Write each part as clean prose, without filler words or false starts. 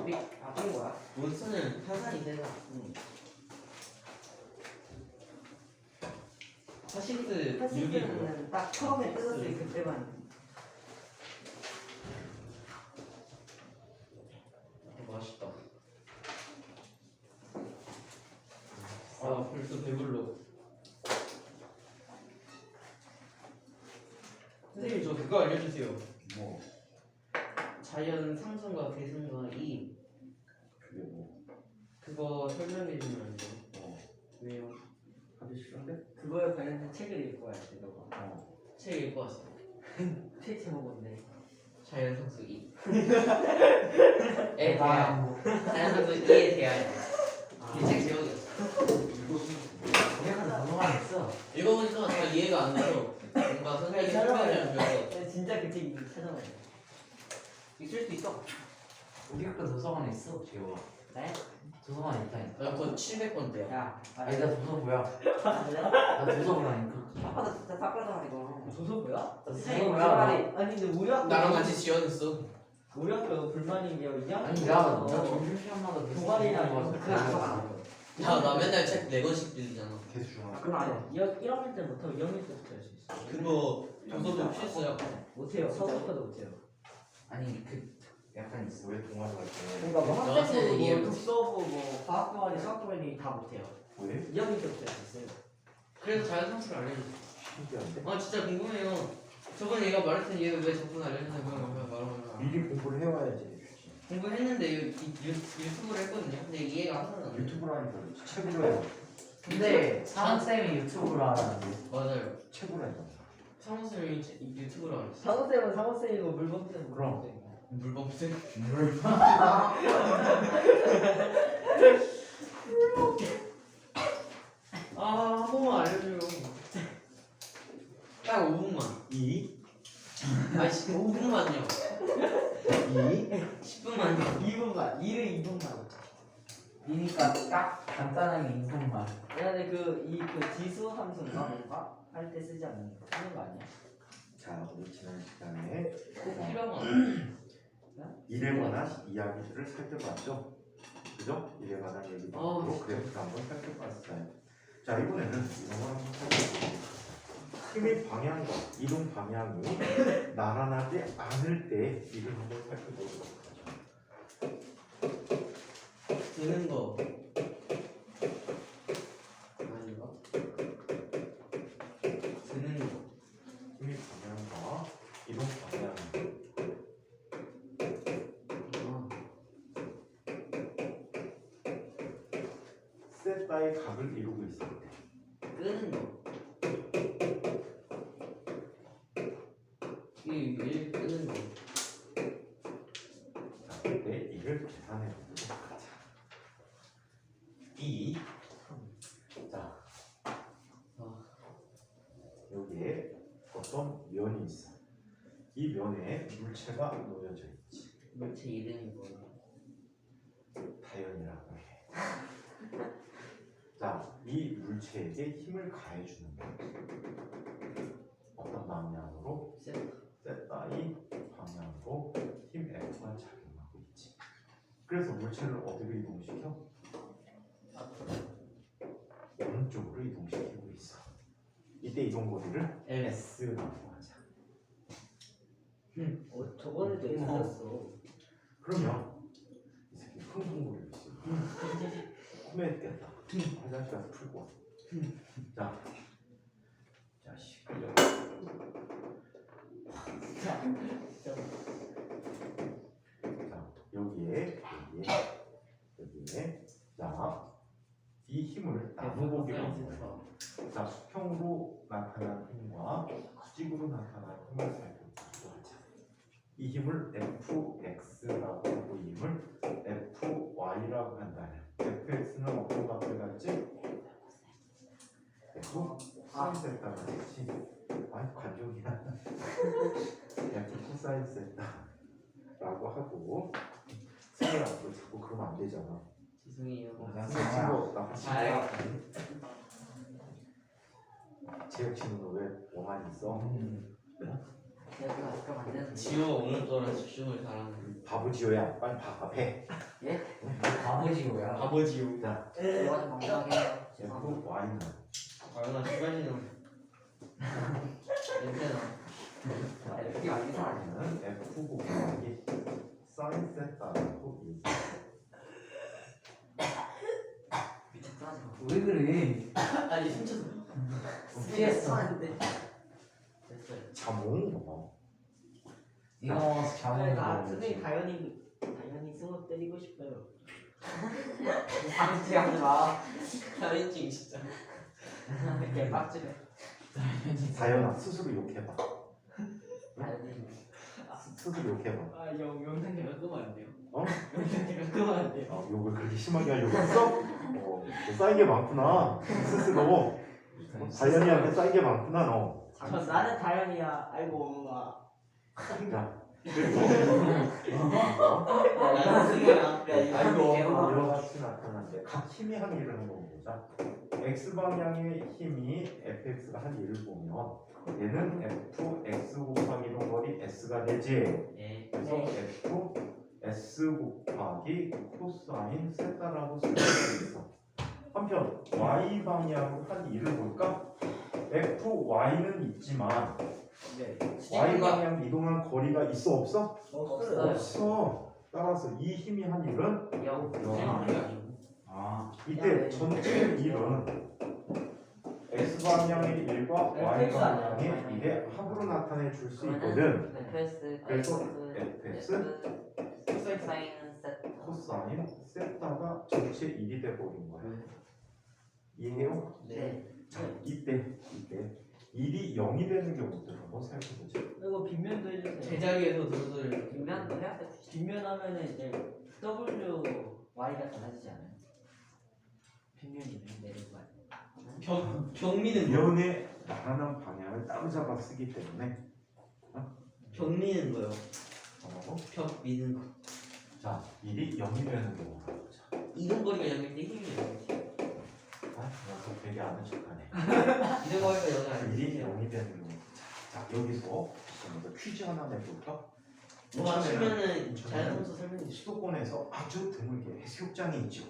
삐 뭐야? 몬스는 화산이 세다. 파시스 6이고요. 파시스는 딱 처음에 뜯었을 때 그때만. 맛있다. 아 벌써 배불러. 선생님 저 그거 알려주세요. 뭐 자연 상승과 대승과 이 그게 뭐 그거 설명해주면 안 돼요? 왜요? 하기 싫은데? 그거에 관련된 책을 읽고 와야 돼 너가. 책 읽고 왔어. 책 제목 뭔데? 자연 상승 2. 에 대한 자연 상승 2에 대하여. 이 책 제목이었어. 내가 넘어가 있어. 읽어보니까 잘 이해가 안 돼서 뭔가 선생님이 설명을 줘서 진짜 그 책 찾아봐야 돼. 있을 수 있어. 우리 학교 도서관에 있어, 지호가. 네? 도서관에 있다니까. 나 그거 700번대야. 야, 아니, 나 도서 뭐야? 그래? 나 도서 보라니까. 아빠도 진짜 닦아서 이거. 조서 뭐야? 나 도서 선생님 뭐야? 아니 근데 우리 학교 나랑 같이 지원했어. 우리 학교 불만인 게 이제 아니, 나 점심시간마다 동아리랑 그안 써. 야, 나 맨날 책 4권씩 빌리잖아. 계속 중앙. 그건 아니야. 1학년 때부터 2학년 때부터 할 수 있어. 그거 도서도 필수야. 못해요. 서부터도 못해요. 아니, 약간 있어. 왜 동아리 갈 때? 그러니까 뭐 너한테 학생부, 뭐 이해를 독서부, 뭐 과학 동아리, 수학 동아리 다 못해요. 왜? 2학년 때부터 할 수 있어요. 그래서 자연 상승을 알려줬어. 신기한데? 아, 진짜 궁금해요. 저번에 얘가 말했던 얘가 왜 저번에 알려줬나 말하면 미리 공부를 해와야지. 공부했는데 유튜브를 했거든요. 근데 이해가 하나도 안 돼. 유튜브로 하니까 그렇지. 책으로 해. 근데 사은쌤이 유튜브로 하라는데. 맞아요. 책으로 해. 상호쌤이 유튜브로 알았어. 상호쌤은 상호쌤이고 물범쌤은 그럼. 물범쌤이고. 물범쌤? 아, 한 번만 알려줘요. 딱 5분만. 2, 아이씨, 5분만요. 10분만요. 2분만. 2를 2분만. 이니까 딱 간단하게 인성만. 근데 그 지수 함수인가 뭔가 할 때 쓰지 않는 거 아니야? 자, 우리 지난 시간에 꼭 필요한 거 아니야? 일에 관한 이야기들을 살펴봤죠. 그죠? 일에 관한 얘기도 하고 그래프도 한번 살펴봤어요. 자, 이번에는 이런 걸 한번 살펴볼게요. 힘의 방향과 이동 방향이 나란하지 않을 때 이를 한번 살펴보도록 하죠. 드는 거 아닌가? 드는 거. 힘의 방향과 이동 방향. 세타의 각을 이루고 있을 때 끄는 거. 일 끄는 거. 자, 그때 이를 계산해 보도록 하자. 자, 여기에 어떤 면이 있어. 이 면에 물체가 놓여져 있지. 물체 이름이 뭐야? 다연이라고 해. 자, 이 물체에게 힘을 가해주는 거. 어떤 방향으로? 세타의 방향으로 힘 F가 작용하고 있지. 그래서 물체를 어디로 이동시켜? 오른쪽으로 이동시키고 있어. 이때 이동 거리를 S라고 하자. 저번에도 있었어. 그러면 이 새끼 흥분거리고 있어. 꿈에 깼다. 화장실 가서 풀고 와. 자, 자식. 자, 여기에 자, 이 힘을 나눠보기로 합니다. 자, 수평으로 나타난 힘과 수직으로 나타난 힘을 살펴보도록 하자. 이 힘을 fx라고 하고 이 힘을 fy라고 한다면 fx는 어떤 값을 갖지? f 사인 세타가 되지. 아니 관종이야. f 코사인 세타라고 하고 쓰라고 자꾸 그러면 안 되잖아. 죄송해요. 나 친구 나 잘. 재혁 친구는 왜 뭐만 있어? 내가 아까 만드는 지호 오늘따라 집중을 잘하는. 바보지효야. 빨리 앞에. 바보지고야. 아버지요. 자, 이거 좀 건강해요. F Y는 아나 주관이는 냄새나. F가 아니죠. Y는 F 곱하기 사인 세타라고 얘기해. 밑에 짜지 마. 왜 그래? 아니 훔쳐서. 피했어. 하는데. 됐어요. 자몽 뭐. 이거 나 자몽이고. 선생님 당연히 승호 때리고 싶어요. 방치하지 마. 사인증 진짜. 이렇게 빡치네. 다현아 스스로 욕해봐. 아니. 스스로 욕해봐. 영상 제가 끄면 안 돼요? 어? 영상 제가 끄면 안 돼요? 욕을 그렇게 심하게 하려고 했어? 너 쌓인 게 많구나. 스스로. 다현이한테 쌓인 게 많구나 너. 전 나는 다현이야. 아이고 엄마. 자, 아이고. 여러 가지 나타나는데 각 힘이 한 일을 한번 보자. x 방향의 힘이 fx가 한 일을 보면 얘는 f x 곱하기 이런 거리 s가 되지. 예. 그래서 f s 곱하기 코사인 세타라고 쓸 수 있어. 한편 y 방향으로 한 일을 볼까? f y는 있지만 네. y 방향 이동한 거리가 있어 없어? 없어요. 없어. 따라서 이 힘이 한 일은 영. 아, 이때 전체 일은 x 방향의 일과 y 방향의 일의 합으로 나타내 줄 수 있거든. FS. 그래서 fs 사인 세트. 코사인 세타가 전체 일이 돼 버린 거야. 이해해요? 네. 자, 이때 일이 0이 되는 경우들 한번 살펴보자. 이거 빗면도 해주세요. 제자리에서 노를 뒷면도 해야 돼. 빗면하면은 이제 W Y가 달라지지 않아요? 빗면이면 내려가. 경미는 뭐? 면의 나타난 방향을 따로잡아 쓰기 때문에 경미는 뭐요? 어, 벽 미는 거. 자, 일이 0이 되는 경우를 보자. 이동거리가 0인데 힘이 0이지. 아, 나도 되게 아는 척하네. 이동거리가 0이 일이 아니지. 0이 되는 경우. 자, 여기서 먼저 퀴즈 하나 내볼까? 뭐 맞추면은 자연선수 설명해 주시. 수도권에서 아주 드물게 해수욕장이 있죠.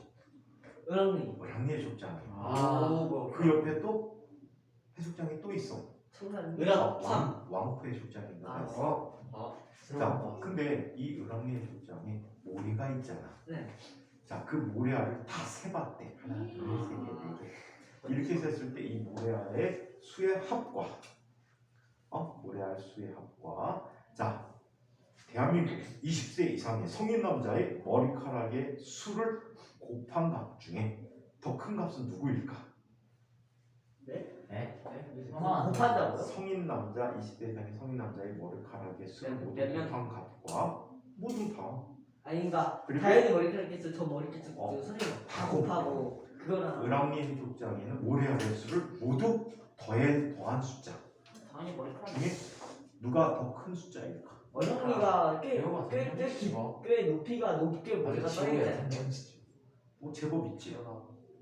은랑리. 랑리 해수욕장이. 아, 그 옆에 또 해수욕장이 또 있어. 청산. 으라 왕포 해수욕장인가 아, 있어. 자, 들어봐. 근데 이 으랑리 해수욕장에 모래가 있잖아. 네. 자, 그 모래알을 다 세봤대. 하나, 둘, 셋, 넷, 네 개. 이렇게 셌을 때 이 모래알의 수의 합과, 모래알 수의 합과, 자, 대한민국 20세 이상의 성인 남자의 머리카락의 수를 곱한 값 중에 더 큰 값은 누구일까? 네? 곱한다고요? 성인 남자 20대 이상의 성인 남자의 머리카락의 수를 모두 몇 명? 곱한 값과 모두 다 아니 그러니까 그리고- 다현이 머리카락 있어 저 머리카락 어. 그 선생님 다 곱하고 그거랑 으랑리 해수욕장에는 모래알의 수를 모두 더한 숫자 당연히 머리카락. 중에 누가 더 큰 숫자일까? 어영이가 배우가 뭐. 꽤 높이가 높게 머리가 맞아, 떠있잖아요. 뭐 제법 있지.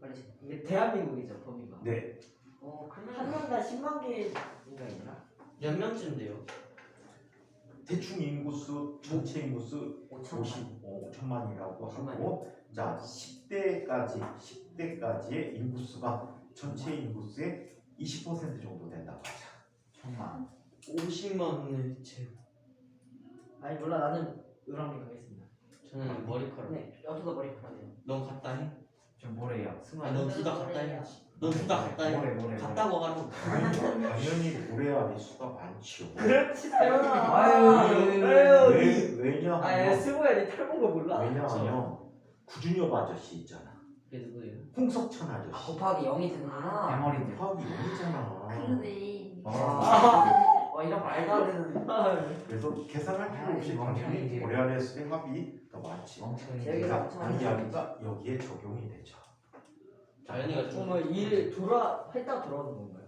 빨리. 이게 대한민국이죠 범위가. 네, 그러면 한 명당 10만 개인가 있나? 몇 명쯤 돼요? 대충 인구수 전체 인구수 5천. 5천만이라고 하고, 자 10대까지의 인구수가 전체 인구수의 20% 정도 된다고 하자. 천만. 50만 원을 채. 아니 몰라 나는 으랑리 가겠습니다. 저는 머리카락. 네. 저도 머리카락이에요. 넌 갔다 해? 좀 뭐래요? 아, 넌 둘 다 갔다 해야지. 넌 둘 다 갔다 해. 뭐래. 갔다고 하라고. 당연히 모래알의 수가 많지요. 그렇지 태연아. 아유. 왜냐하면 스모야 니 탈모인 거 몰라? 왜냐하면 구준엽 아저씨 있잖아. 그게 누구예요? 홍석천 아저씨. 곱하기 0이 되는구나. 대머리들. 곱하기 0이잖아. 그러네. 와. 이런 말도 안 되는. 그래서 계산할 필요 없이 당연히 모래알의 수의 합이 더 많지. 멍청이. 자, 이 이야기가 여기에 적용이 되죠. 자연이가 좀. 정말 일 했다 돌아오는 건가요?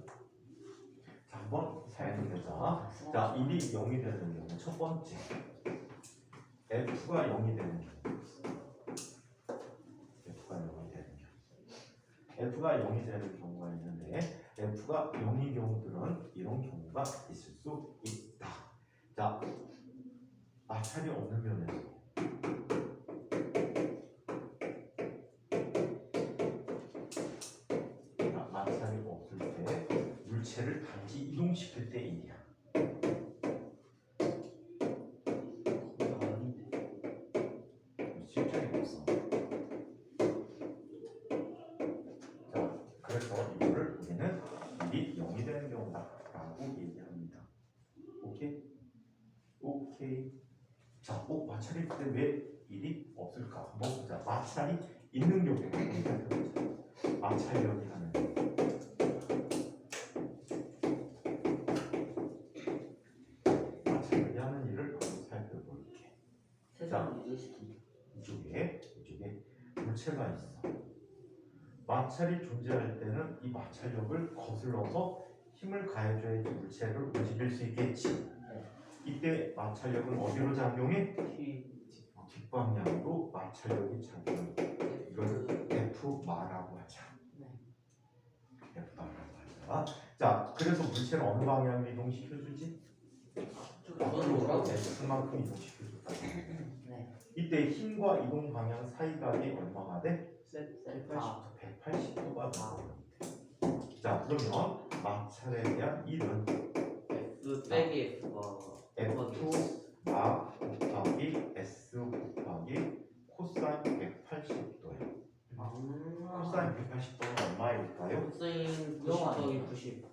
자, 한번 살펴보자. 자, 1이 0이 되는 경우 첫 번째 F가 0이 되는 경우 F가 0이 되는 경우가 있는데 F가 0인 경우들은 이런 경우가 있을 수 있다. 자, 마찰이 없는 면에서 물체를 단지 이동시킬 때 일이야. 실전이 없어. 자, 그래서 이거를 우리는 일이 0이 되는 경우다라고 얘기합니다. 오케이? 오케이. 자, 마찰이 있을 때 왜 일이 없을까? 한번 보자. 마찰이 있는 경우에 살펴보자. 마찰력이 하는 마찰력이 하는 일을 한번 살펴볼게. 세상 이해시키. 이쪽에 물체가 있어. 마찰이 존재할 때는 이 마찰력을 거슬러서 힘을 가해줘야지 물체를 움직일 수 있겠지. 이때 마찰력은 어디로 작용해? 뒷방향으로 마찰력이 작용해. 이걸 F마라고 하자. F마라고 하자. 자, 그래서 물체는 어느 방향으로 이동시켜주지? 뭐라고? F만큼 이동시켜줄까? 네. 이때 힘과 이동 방향 사이각이 얼마가 돼? 셀파. 180도가 나오는데. 자, 그러면 마찰에 대한 일은 F 빼기 F가 F 곱하기 S 곱하기 코사인 180도예요. 코사인 180도는 얼마일까요? 코사인 90 영화 더하기 아니야? 90.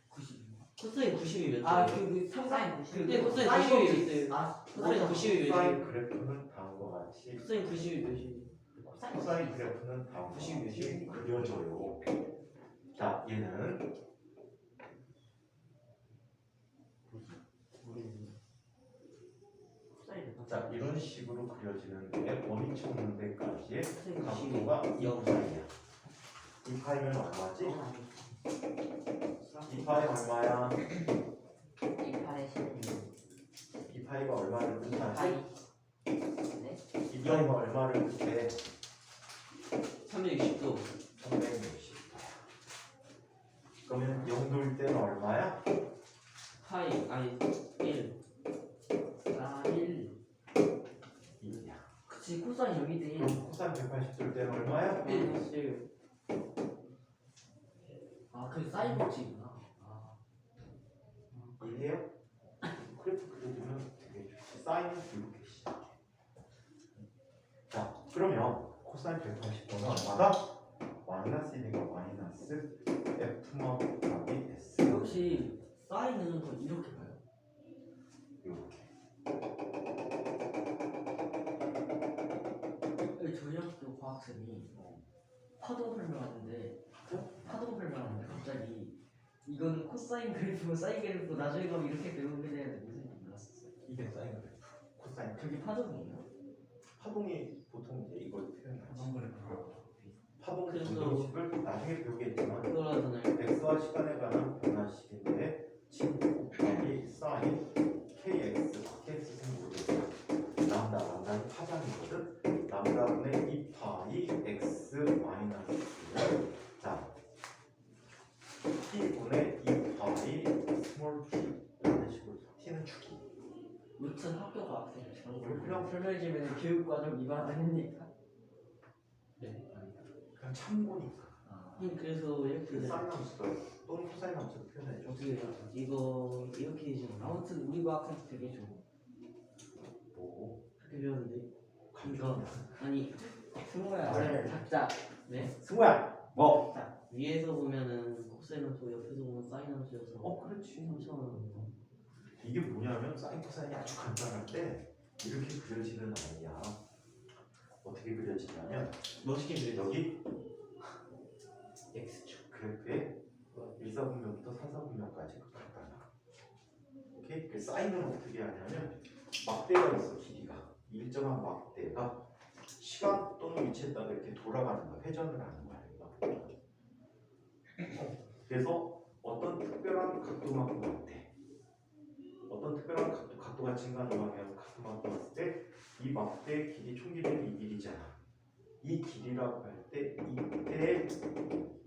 90. 코사인 90이 몇 아, 점이에요? 그 상사인 90. 근데 코사인 사인 90이 없지. 있어요. 아, 코사인 90이 몇 코사인 점이에요? 그래프는 다음과 같이 코사인 90이 몇이에요? 코사인 그래프는 다음과 같이 그려져요. 자, 얘는 자, 이런 식으로 그려지는데 원위치 없는 데까지의 각도가 2파이야. 2파이면 얼마지? 2파이 얼마야? 28에 12. 2파이가 얼마를 뜻하지? 네. 2파이가 얼마를 뜻해? 360도. 360도야. 그러면 0도일 때는 얼마야? 파이 아니 1. 1. 1이야. 그치, 코사인 여기 돼. 그럼 코사인 180도일 때는 얼마야? 1. 아, 그 사인 법칙이구나. 아. 이해요? 그래프 그려주면 되게 좋지. 사인은 이렇게 시작해. 자, 그러면 코사인 180도는 얼마다? 마이너스 1이니까 마이너스 F만 곱하기 S 혹시 사인은 더 이렇게 가요? 이렇게. 저희 학교 과학쌤이 파동 설명하는데 갑자기 이건 코사인 그래프고 사인 그래프 나중에 가면 이렇게 배우게 되는데 무슨 지 몰랐었어요. 이게 사인 그래프. 코사인 그게 파동이에요? 파동이 보통 이제 이걸 표현하지. 파동 그래서- 방정식을 나중에 배우겠지만 그걸 하잖아요. x와 시간에 관한 변화식인데 진 곱하기 사인 kx kx 모르겠어. 람다는 파장이거든. 람다분의 2파이 x 마이너스 자 t분의 2파이 스몰 t라는 식으로 t는 축이. 무슨 학교 과학쌤 그냥 설명해주면 교육과정 위반 아닙니까? 네. 그냥 참고니까. 그래서 이렇게 사인 함수가 또는 코사인 함수로 표현해줘. 어떻게 이거 이렇게 되지만 아무튼 우리 과학쌤 되게 좋아. 뭐 그렇게 배웠는데 감정. 아니 승모야 작자. 네 승우야 뭐? 위에서 보면은 코사인 함수 옆에서 보면 사인 함수여서 그렇지. 3,000원. 이게 뭐냐면 사인 코사인이 아주 간단한데 이렇게 그려지는 아니야. 어떻게 그려지냐면 멋있게 그려. 여기 X축. 그래프에 1사분면부터 4사분면까지 간단하. 오케이? 그 사인은 어떻게 하냐면 막대가 있어. 길이가 일정한 막대가 시간 또는 위치에 따라 이렇게 돌아가는 거야. 회전을 하는 거야. 그래서 어떤 특별한 각도만큼 막대, 어떤 특별한 각도가 증가하는 방향 각도만큼 봤을 때 이 막대의 길이 총 길이는 이 길이잖아. 이 길이라고 할 때 이때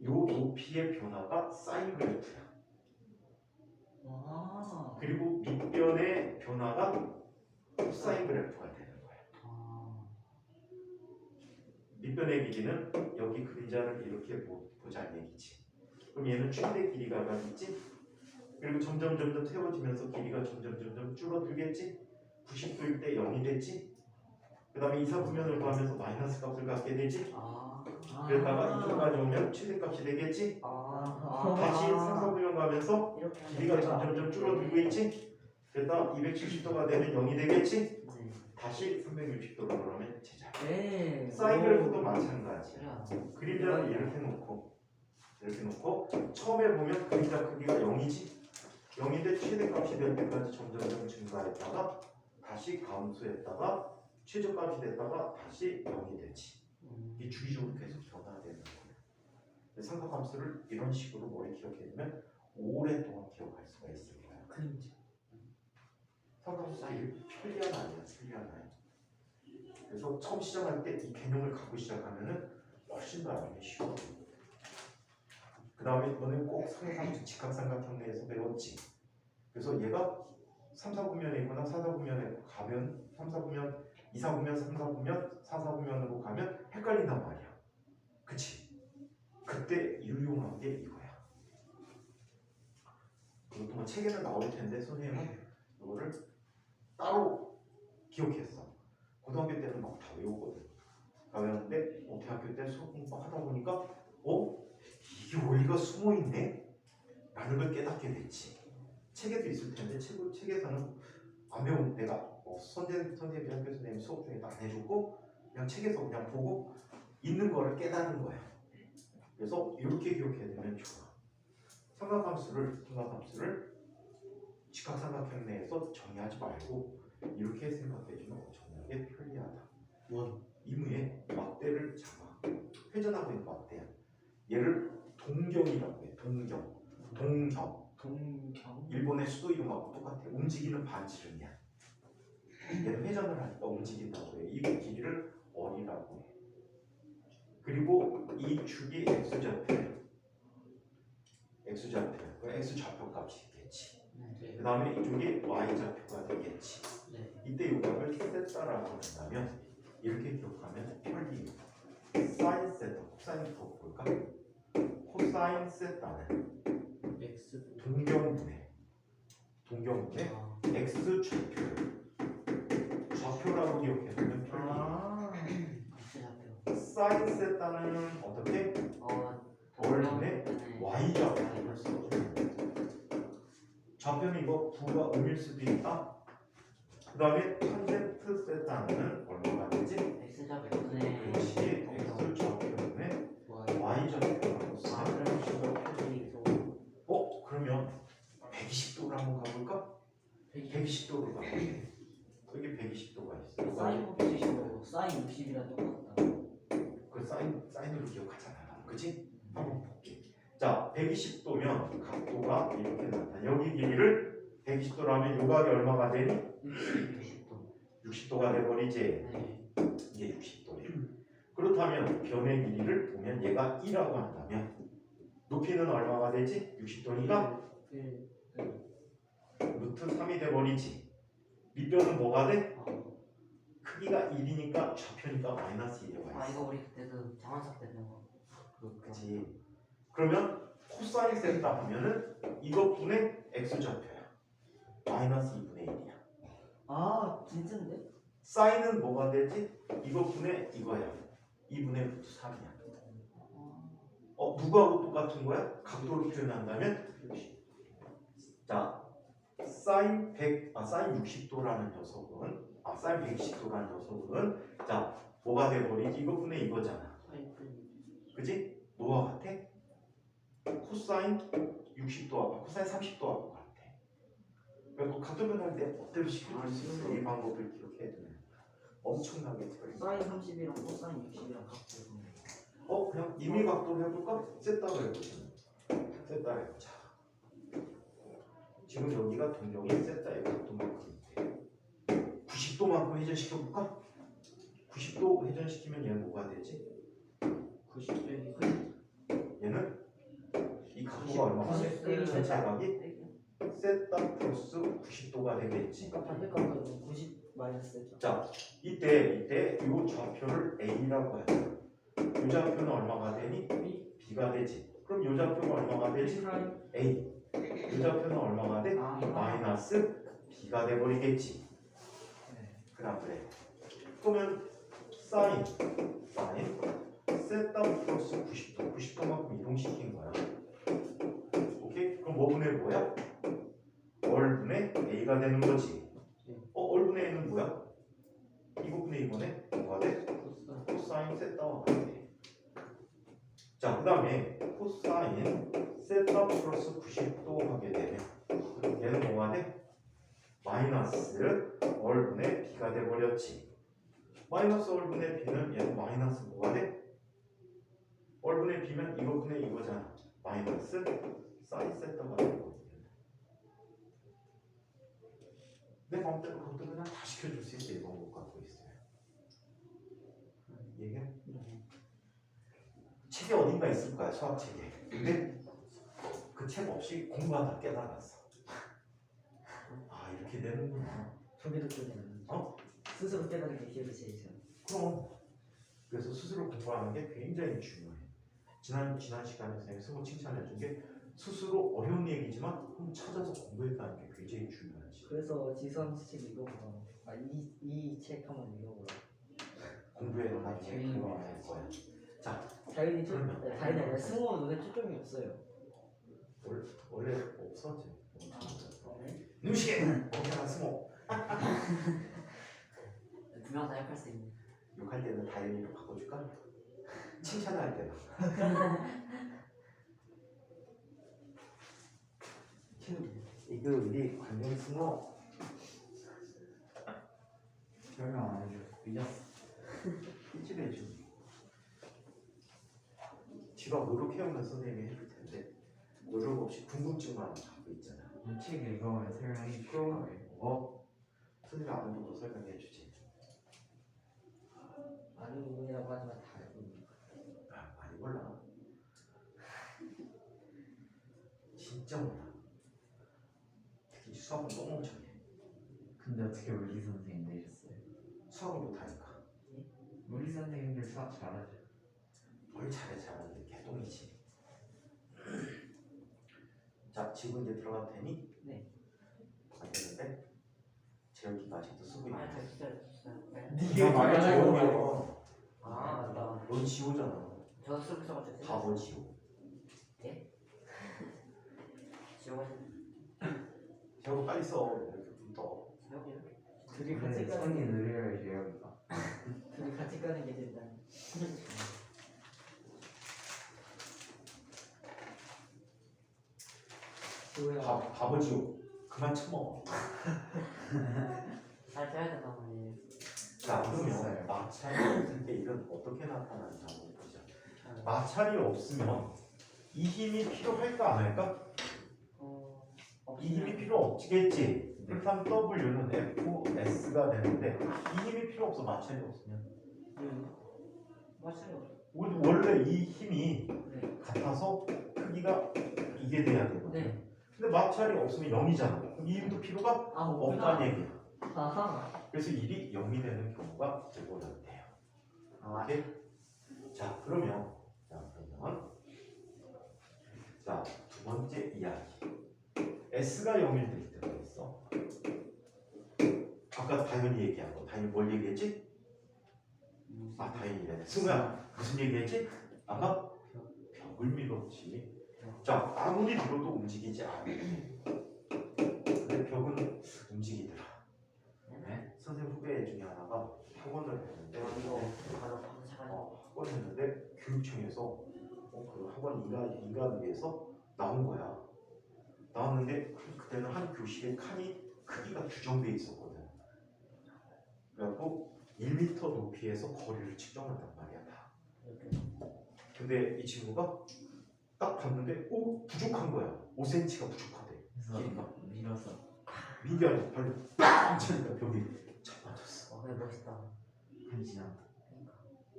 요 높이의 변화가 사인 그래프야. 와. 그리고 밑변의 변화가 코사인 그래프가 되는 거야. 밑변의 길이는 여기 그림자를 이렇게 보자는 얘기지. 그럼 얘는 최대 길이가 있지. 그리고 점점 태워지면서 길이가 점점 줄어들겠지. 90도일 때 0이 됐지. 그 다음에 이사분면을 구하면서 마이너스 값을 갖게 되지. 그러다가 이쪽까지 오면 최대값이 되겠지. 다시 3, 4분면 가면서 이렇게 길이가 점점 줄어들고 있지. 그러다 270도가 되면 0이 되겠지. 다시 360도로 그러면 제자. 네. 사인 그래프도 마찬가지. 그래. 그림자를 이렇게 놓고 처음에 보면 그림자 크기가 0이지. 0인데 최대값이 될 때까지 점점 증가했다가 다시 감소했다가 최저값이 됐다가 다시 0이 되지. 이 주기적으로 계속 변화되는 거예요. 삼각함수를 이런 식으로 오래 기억해두면 오랫동안 기억할 수가 있을 거예요. 그림자. 삼각함수 편리한 아니야, 편리한 아니야. 그래서 처음 시작할 때 이 개념을 갖고 시작하면은 훨씬 더 알기 쉬워. 그 다음에 너는 꼭 삼각함수 직각삼각형내에서 배웠지. 그래서 얘가 3, 4분면에 있거나 4, 4분면에 가면 3, 4분면, 2, 4분면, 3, 4분면, 4, 4분면으로 가면 헷갈린단 말이야. 그치? 그때 유용한 게 이거야. 그것도 뭐 책에는 나올 텐데 선생님은 이거를 따로 기억했어. 고등학교 때는 막 다 외우거든. 다 외웠는데 대학교 때 수업 공부하다 보니까 이게 원리가 숨어있네? 라는 걸 깨닫게 됐지. 책에도 있을 텐데 책에서는 안 배운 내가 선생님이 학교 선생님이 수업 중에 안 해주고 그냥 책에서 그냥 보고 있는 거를 깨닫는 거야. 그래서 이렇게 기억해야 되면 좋아. 삼각함수를 직각삼각형 내에서 정의하지 말고 이렇게 생각해주면 엄청나게 편리하다. 이무에 막대를 잡아. 회전하고 있는 막대야. 얘를 동경이라고 해. 동경. 일본의 수도 이름하고 똑같아. 움직이는 반지름이야. 얘는 회전을 하니까 움직인다고 해. 이 길이를 어리라고 해. 그리고 이 축이 x좌표야. 그 x좌표 값이 있겠지. 그 다음에 이쪽이 y좌표가 되겠지. 이때 이 값을 세타라고 한다면 이렇게 기억하면 편리해요. 사인 세타, 코사인 볼까? 코사인 세타는 동경분의 x 좌표라고 기억해두면 편리해요. 사인 세타는 어떻게? 원래 y 좌표를 써주는 거예요. 좌표는 이거 부가 음일 수도 있다. 그 다음에 탄젠트 세타는 얼마가 되지? 그렇지. x 좌표분의 y 좌표라고 쓰면 그러면 120도로 한번 가볼까? 120도로 가볼게. 여기 120도가 있어. 사인 60이고 사인 60이랑 똑같다. 그 사인으로 기억하잖아. 그치? 한번 볼게. 자, 120도면 각도가 이렇게 나타나. 여기 길이를 120도라면 요각이 얼마가 되니? 60도가 돼버리지. 이게 60도래. 그렇다면 변의 길이를 보면 얘가 2라고 한다면 높이는 얼마가 되지? 60도니까 루트 3이 돼버리지. 밑변은 뭐가 돼? 크기가 1이니까 좌표니까 마이너스 1이 와 있어. 이거 우리 그때 그 장원석 때 배운 거. 그치. 그러면 코사인 세타 하면은 이것분의 x좌표야. 마이너스 2분의 1이야. 아 진짜인데? 사인은 뭐가 되지? 이것분의 이거야. 2분의 루트 3이야. 누구하고 똑같은 거야? 각도로 표현한다면 자, 사인 60도라는 녀석은 사인 120도라는 녀석은 자, 뭐가 돼버리지? 이것분의 이거잖아. 그지? 뭐와 같아? 코사인 60도하고 코사인 30도하고 같아. 그러니까 각도 변할 때 어때로 시킬 수 있어? 이 방법을 기억해야 되는 엄청나게 틀려. 사인 30이랑 코사인 60이랑 같고. 그냥 임의 각도로 해볼까? 세타로 해보자. 세타로 해보자. 지금 여기가 동경이 세타의 각도만큼 돼. 90도만큼 회전시켜볼까? 90도 회전시키면 얘는 뭐가 되지? 90도 얘는 이 각도가 얼마가 돼? 전체 각이 세타 플러스 90도가 되겠지. 그러니까 반대값은 90 마이너스. 자, 이때 이 좌표를 A라고 하자. 이 좌표는 얼마가 되니? B가 되지. 그럼 요 좌표가 얼마가 되지? A. 요 좌표는 얼마가 돼? 마이너스 B가 돼버리겠지. 그럼 그래. 그러면 사인 세타 플러스 90도 90도만큼 이동시킨 거야. 오케이? 그럼 뭐분의 뭐야? 얼분의 A가 되는 거지. 얼분의 A는 뭐야? 이거분의 이거네? 뭐가 돼? 코사인 세타가 돼. 자, 그 다음에 코사인 세타 플러스 90도 하게 되면 얘는 뭐가 돼? 마이너스 얼분의 B가 돼버렸지. 마이너스 얼분의 B는 얘는 마이너스 뭐가 돼? 얼분의 B면 이거분의 이거잖아. 마이너스 사인 세타가 되거든요. 내 마음대로 그것도 그냥 다 시켜줄 수 있게 이런 것 갖고 있어요. 이게 책에 어딘가 있을 거야, 수학책에. 근데 그 책 없이 공부하다 깨달았어. 아, 이렇게 되는구나. 저기도 깨달은. 어? 스스로 깨달은 게 기억이 제일 잘. 그럼 그래서 스스로 공부하는 게 굉장히 중요해. 지난 시간에 선생님이 스스로 칭찬해 준 게 스스로 어려운 얘기지만 한번 찾아서 공부했다는 게 굉장히 중요하지. 그래서 지수함수 책 읽어보라. 이 책 한번 읽어보라. 공부해도 나중에 도움이 될 거야. 자, 다현이 그러면. 다현이 아니라 승호 눈에 초점이 없어요. 원래 없었지. 눈시계 거기다가 스모. 두 명 다 약할 수 있는. 욕할 때는 다현이로 바꿔줄까? 칭찬할 때는. 이거 우리 관련 스모. 설명 안 해줘. 삐졌어. 삐질해줘. 지가 노력해오면 선생님이 해줄 텐데 노력 없이 궁금증만 갖고 있잖아. 책 읽어보면 설명해 주고. 선생님 안 보고 설명해주지. 아는 부분이라고 하지만 다 알고 있는 거. 아, 많이 몰라. 진짜 몰라. 특히 수학은 너무 멍청해. 근데 어떻게 물리 선생님 되셨어요? 수학을 못하니까. 물리 선생님들 수학 잘하죠. 뭘 잘하는데 개똥이지. 자, 지금 이제 들어갈 테니. 네. 안 되는데 재혁이가 아직도 쓰고 있네. 네가 말해 말하는 재혁이야. 아 맞다. 넌 지호잖아. 저도 수능 써봤어요. 바보 지호. 지호가 재혁 빨리 써. 이렇게 붙어. 둘이 근데 같이 손이 가는 느려요 재혁이가. 둘이 같이 가는 게 된다. 지호야. 바보 지호. 그만 쳐먹어. 잘 돼야 된다 말이에요. 자, 그러면 마찰이 없을 때 일은 어떻게 나타나는지 한번 보자. 마찰이 없으면 이 힘이 필요할까 안 할까? 이 힘이 필요 없겠지. 그렇다면 W는 FS가 되는데 이 힘이 필요 없어. 마찰이 없으면. 맞아요. 원래 이 힘이 네. 같아서 크기가 이게 돼야 되거든. 네. 근데 마찰이 없으면 0이잖아. 그럼 이 힘도 필요가 아 없다는 얘기야. 아하. 그래서 일이 0이 되는 경우가 대부분이에요. 오케이? 자, 그러면 두 번째 이야기. S가 0일 될 때가 있어. 아까 다현이 얘기한 거. 다현이 뭘 얘기했지? 아, 다현이래. 승우야, 무슨 얘기했지? 아까 벽을 밀었지. 자, 아무리 밀어도 움직이지 않아. 근데 벽은 움직이더라. 네? 선생님 후배 중에 하나가 학원을 했는데 학원을 했는데 교육청에서 그 학원 인가를 위해서 나온 거야. 나왔는데 그때는 한 교실에 칸이 크기가 규정돼 있었거든. 그래갖고 1m 높이에서 거리를 측정한단 말이야 다. 근데 이 친구가 딱 봤는데 부족한 거야. 5cm가 부족하대. 그래서 길이가. 밀어서. 민규한테 발로 빡 차니까 벽이 착 맞았어. 근데 멋있다. 한시간.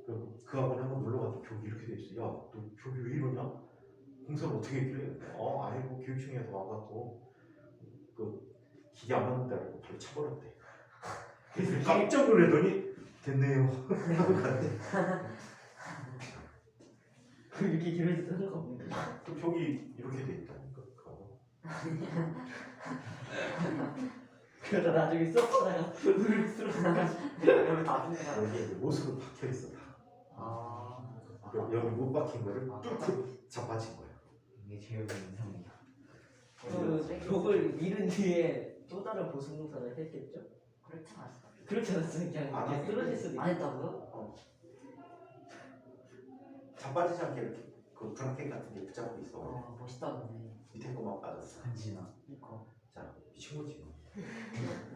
그리고 그 학원에 한번 놀러 갔더니 벽이 이렇게 돼 있어. 야, 너 벽이 왜 이러냐? 공사를 어떻게 했길래? 아니고 교육청에서 와갖고 그 기계 안 맞는다 그러고 발로 차버렸대. 그래서 깜짝 놀라더니 됐네요. 하고 갔대. 이렇게 길어질 상관없는 거야. 그 벽이 이렇게 돼 있다니까. 그거. 그러다 나중에 썩다가 으르륵 여기 나중에 가. 여기 이제 못으로 박혀 있어 다. 여기 못 박힌 거를 뚫고 자빠진 거야. 이게 제일 인상이야. 그 벽을 밀은 뒤에 또 다른 보수공사를 했겠죠? 그렇지 않았어. 그렇지 않았어요. 그냥 안 그냥 쓰러질 수도 있고. 안 했다고요? 자빠지지 않게 이렇게 그 브라켓 같은 게 붙잡고 있어. 멋있다 근데. 밑에 거만 빠졌어. 한진아. 그러니까. 자, 미친 거지.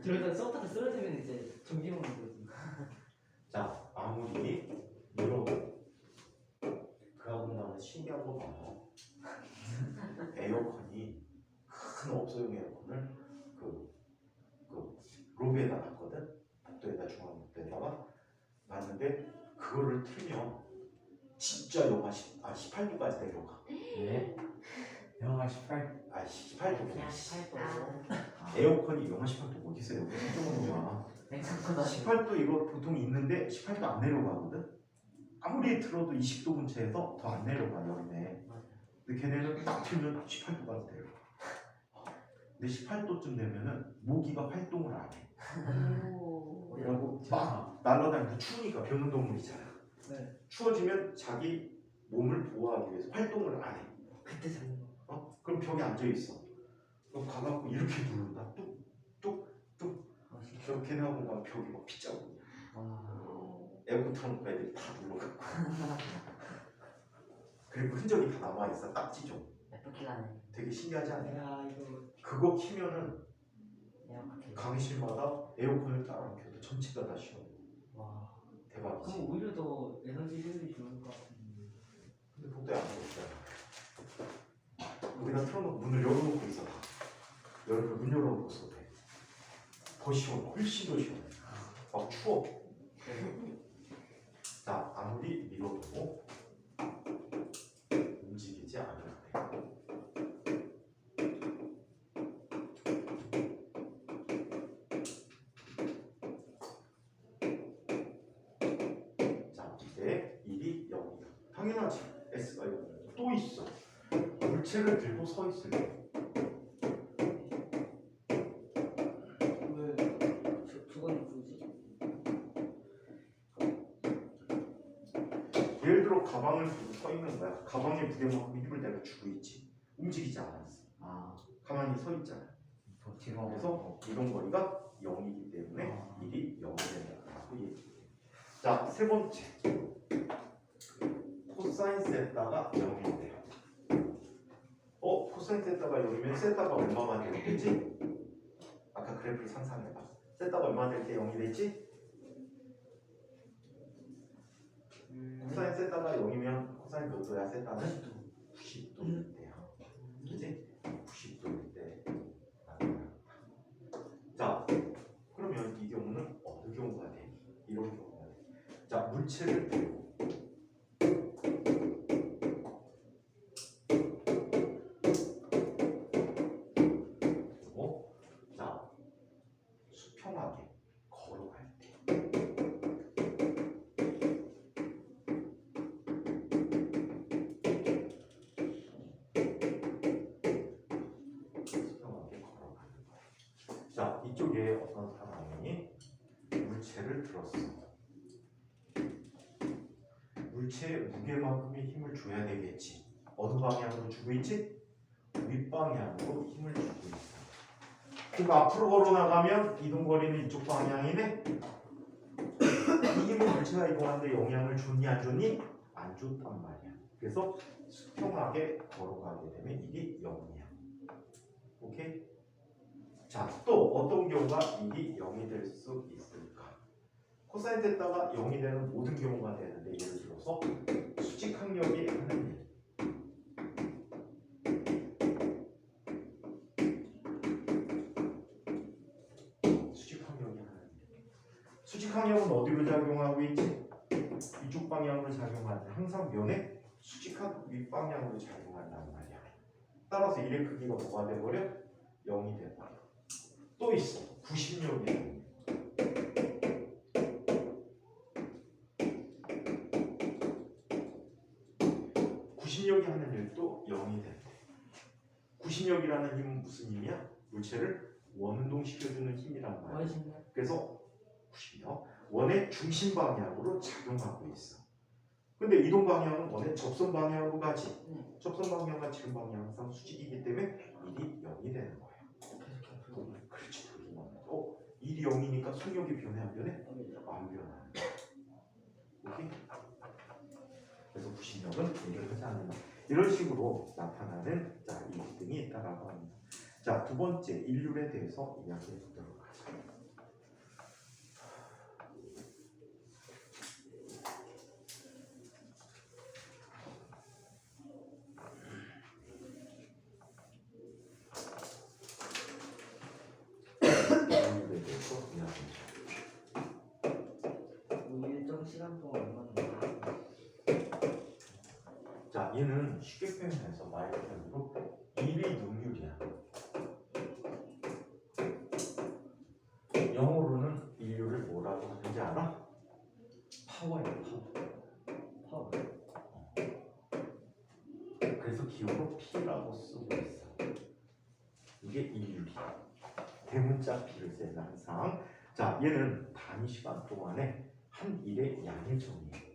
저러다 썩다가 쓰러지면 이제 전기 먹는 거지. 자, 아무리 밀어도 그하고 나면 신기한 거 봐요. 에어컨이 큰 업소용 에어컨을 그 로비에다 놨거든. 복도에다 중앙 복도에다가 놨는데 그거를 틀면 진짜 영하 18도까지 내려가. 네. 영하 18. 18도. 그냥 18도. 에어컨이 영하 18도 어디서 여기 설정은 거야. 냉장고다. 18도 이거 보통 있는데 18도 안 내려가거든. 아무리 틀어도 20도 근처에서 더 안 내려가 여름에. 근데 걔네는 딱 틀면 18도까지 내려가. 근데 18도쯤 되면은 모기가 활동을 안 해. 그리고 막 날아다니면서 추우니까 변온동물이잖아. 네. 추워지면 자기 몸을 보호하기 위해서 활동을 안 해. 그때 잡는 거. 그럼 벽에 앉아 있어. 그럼 가갖고 이렇게 누른다. 뚝뚝뚝. 그럼 걔네하고 막 벽이 막 빗자고. 에어컨 틀어놓고 애들이 다 눌러갖고. 그리고 흔적이 다 남아 있어. 딱지 좀. 예쁘길라네. 되게 신기하지 않냐? 야 이거 그거 키면은 예쁘길라. 강의실마다 에어컨을 따라 켜도 전체가 다 시원해. 와. 대박이지. 그럼 오히려 더 에너지 효율이 좋을 것 같은데. 근데 복도에 안 오잖아. 여기다 틀어놓고 문을 열어놓고 있어. 다. 여름에 문 열어놓고 있어. 더 시원해. 훨씬 더 시원해. 막 추워. 자, 아무리 밀어도 움직이지 않을 때. 자, 이제 1이 0이다. 당연하지. S가 0이다. 또 있어. 물체를 들고 서 있을 때. 왜 저건 굳이? 예를 들어 가방을 들고 서 있는 거야. 가방에 무게만큼 힘을 내가 주고 있지. 움직이지 않았어. 가만히 서 있잖아. 버티고. 그래서 이동 거리가 0이기 때문에 1이 0이 된다고 얘기해. 자, 세 번째. 코사인 세타가 0인데요. 코사인 세타가 0이면 세타가 얼마만 되겠지? 아까 그래프를 상상해봐. 세타가 얼마 될 때 0이 되지? 코사인 세타가 0이면 코사인 몇 도야? 세타는 90도일 때야. 그지? 90도일 때. 자, 그러면 이 경우는 어느 경우가 돼? 이런 경우가 돼. 자, 물체를 들고 자, 수평하게 걸어갈 때. 수평하게 걸어가는 거야. 자, 이쪽에 어떤 사람이 물체를 들었어. 물체에 무게만큼의 힘을 줘야 되겠지. 어느 방향으로 주고 있지? 윗방향으로 힘을 주고 있어. 그러니까 앞으로 걸어 나가면 이동거리는 이쪽 방향이네. 이 힘을 물체가 이동하는데 영향을 줬니 안 줬니? 안 줬단 말이야. 그래서 수평하게 걸어가게 되면 이게 0이야. 오케이? 자, 또 어떤 경우가 이게 0이 될 수 있을까? 코사인 됐다가 0이 되는 모든 경우가 되는데 예를 들어서 수직항력이 하는 일. 수직항력이 하는 일. 수직항력은 어디로 작용하고 있지? 이쪽 방향으로 작용하는데 항상 면에 수직한 윗방향으로 작용한단 말이야. 따라서 일의 크기가 뭐가 돼버려? 0이 돼버려. 또 있어. 구심력이. 구신력이 하는 일도 0이 된대. 구신력이라는 힘은 무슨 힘이야? 물체를 원동시켜주는 힘이란 말이야. 멋있네. 그래서 구신력, 원의 중심 방향으로 작용하고 있어. 근데 이동 방향은 원의 접선 방향으로 가지. 접선 방향과 지름 방향은 항상 수직이기 때문에 1이 0이 되는 거야. 그렇지. 일이 0이니까 속력이 변해 안 변해? 안 변하는 거야. 오케이? 그래서 구신력은 일을 하지 않는다. 이런 식으로 나타나는 자, 이 기등이 있다라고 합니다. 자, 두 번째 인륜에 대해서 이야기해 보도록 하죠. 인륜에 대해서 이야기해 보죠. 뭐 일정 시간 동안 얼마나 자, 얘는 쉽게 표현해서 말 그대로 일의 능률이야. 영어로는 인류를 뭐라고 하는지 알아? 파워야, 파워. 그래서 기호로 P라고 쓰고 있어. 이게 인류이야. 대문자 P를 쓰는 항상. 자, 얘는 단위 시간 동안에 한 일의 양을 정의해.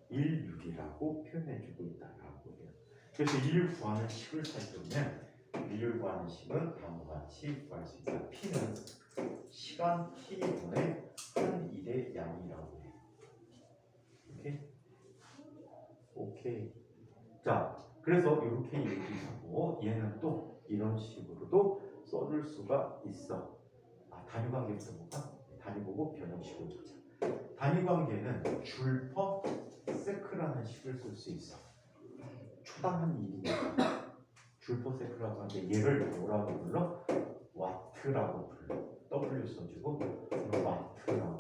인율이라고 표현해주고 있다라고 해요. 그래서 인율 구하는 식을 살펴보면 인율 구하는 식은 다음과 같이 구할 수 있다. P는 시간 T분의 한 일의 양이라고 해요. 오케이? 오케이. 자, 그래서 이렇게 얘기하고 얘는 또 이런 식으로도 써줄 수가 있어. 단위 관계부터 볼까? 단위 보고 변형식을 보자. 단위 관계는 줄 퍼 세크라는 식을 쓸 수 있어. 초당 한 일이니까 줄 퍼 세크라고 하는데 얘를 뭐라고 불러? 와트라고 불러. W 써주고 와트라고.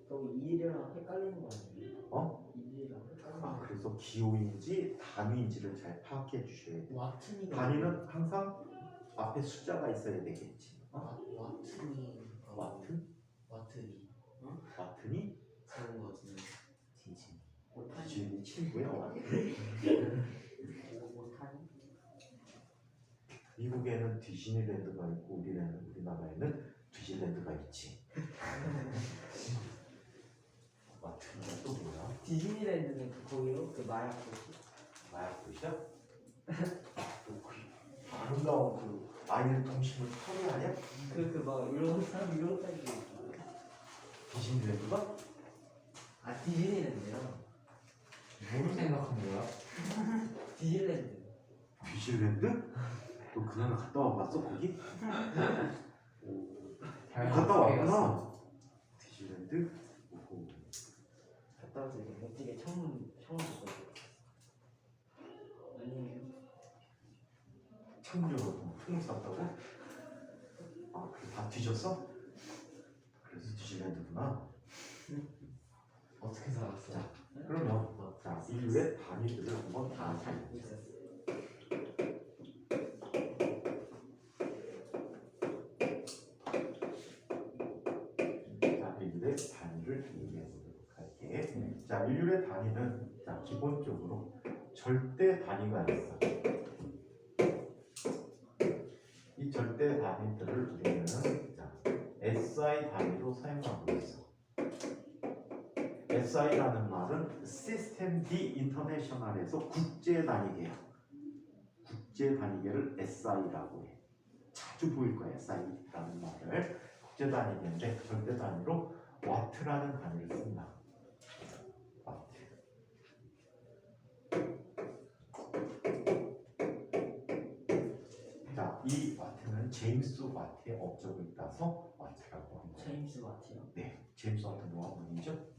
그럼 일이랑 헷갈리는 거 아니에요? 어? 일이랑 헷갈리는 거. 그래서 기호인지 단위인지를 잘 파악해 주셔야 돼. 와트니가 단위는 항상 앞에 숫자가 있어야 되겠지. 와트니 와트? 와트니 와트니? 그런 거 같은데 지은이 친구야 와트. 못하니? 미국에는 디즈니랜드가 있고 우리나라에는 디즈니랜드가 있지. 와트니가 또 뭐야? 디즈니랜드는 거기로 그 마약 도시. 마약 도시야? 그 아름다운 그 아이들 동심을 터리 아니야? 그막 이런 사람 이런 사람이 디즈니랜드가? 아 디즈니랜드요. 뭐를 생각한 거야? 디즈니랜드. 디즈니랜드? 너 그날 갔다 와봤어 거기? 잘 갔다 어떻게 갔어? 왔구나. 디즈니랜드? 오호. 갔다 와서 이제 멋지게 창문 봤거든요. 아니에요. 창문 열고 풍을 쐈다고? 아, 그래 다 뒤졌어? 그래서 디즈니랜드구나. 어떻게 살았어? 자, 그러면 자, 인류의 단위들을 한번 다 살펴보자. 있었어. 자, 인류의 단위를 얘기해 보도록 할게. 자, 인류의 단위는 자, 기본적으로 절대 단위가 있어. 이 절대 단위들을 우리는 자, SI 단위로 사용하고 있어. SI라는 말은 시스템 디 인터내셔널에서 국제 단위계야. 국제 단위계를 SI라고 해. 자주 보일 거야, SI라는 말을. 국제 단위계인데 절대 단위로 와트라는 단위를 쓴다. 와트. 자, 이 와트는 제임스 와트의 업적을 따서 와트라고 합니다. 제임스 와트요? 네, 제임스 와트 뭐한 분이죠?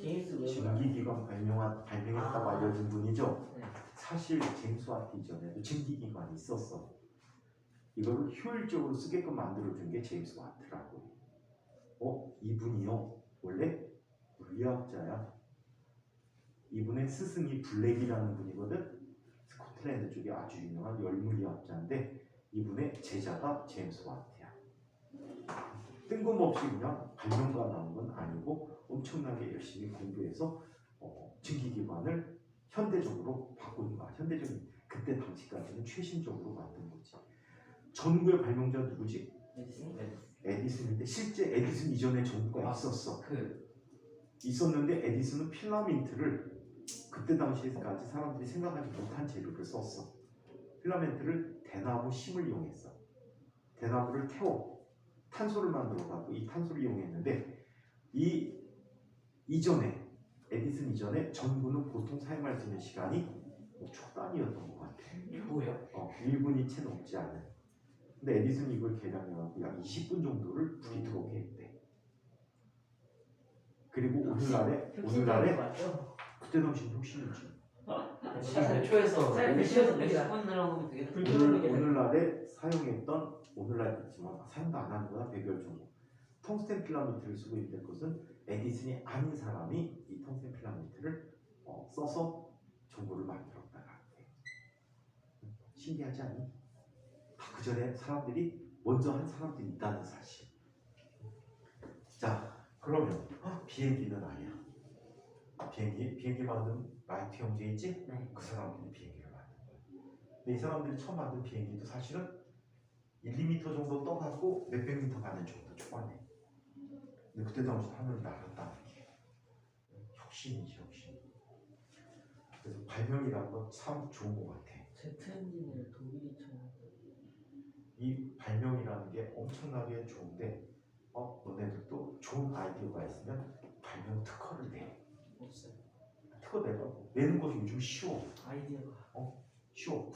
제임스 웨버. 증기기관 발명했다고 아. 알려진 분이죠. 네. 사실 제임스 와트 이전에도 증기기관이 있었어. 이거를 효율적으로 쓰게끔 만들어준 게 제임스 와트라고 해. 이분이요 원래 물리학자야. 이분의 스승이 블랙이라는 분이거든. 스코틀랜드 쪽에 아주 유명한 열물리학자인데 이분의 제자가 제임스 와트야. 뜬금없이 그냥 발명가 나온 건 아니고 엄청나게 열심히 공부해서 증기기관을 현대적으로 바꾼 거야. 현대적인 그때 당시까지는 최신적으로 만든 거지. 전구의 발명자 누구지? 에디슨인데 실제 에디슨 이전에 전구가 있었어. 있었는데 에디슨은 필라멘트를 그때 당시에까지 사람들이 생각하지 못한 재료를 썼어. 필라멘트를 대나무 심을 이용했어. 대나무를 태워 탄소를 만들어가고 이 탄소를 이용했는데 이 이전에 에디슨 이전에 전구는 보통 사용할 수 있는 시간이 초 단위였던 것 같아. 뭐요? 1분이 채 넘지 않은. 근데 에디슨이 이걸 개량해갖고 약 20분 정도를 불이 들어오게 했대. 그리고 오늘날에 맞죠? 그때 당시 혁신이지. 지금 몇 초에서 쌀 시에서 몇 몇 시간? 분이라고 하면 되게 불 들어오는 게 오늘날에 사용했던 오늘날 있지만 사용도 안 하는 거야. 100여 정도. 텅스텐 필라멘트를 쓰고 있는 것은 에디슨이 아닌 사람이 이 텅스텐 필라멘트를 써서 전구를 만들었다가 신기하지 않니? 그 전에 사람들이 먼저 한 사람들이 있다는 사실. 자, 그러면 비행기는 아니야. 비행기 만든 라이트 형제 있지? 네. 그 사람들이 비행기를 만든 거야. 근데 이 사람들이 처음 만든 비행기도 사실은 1, 2m 정도 떠갖고 몇백 미터 가는 정도 초반에. 근데 그때 당시 하늘을 날았다는 게 혁신이지, 혁신. 그래서 발명이라는 건 참 좋은 것 같아. 제트 엔진을 독일이 처음. 이 발명이라는 게 엄청나게 좋은데 너네들도 좋은 아이디어가 있으면 발명 특허를 내. 없어요. 특허 내는 것이 요즘 쉬워. 아이디어가. 쉬워.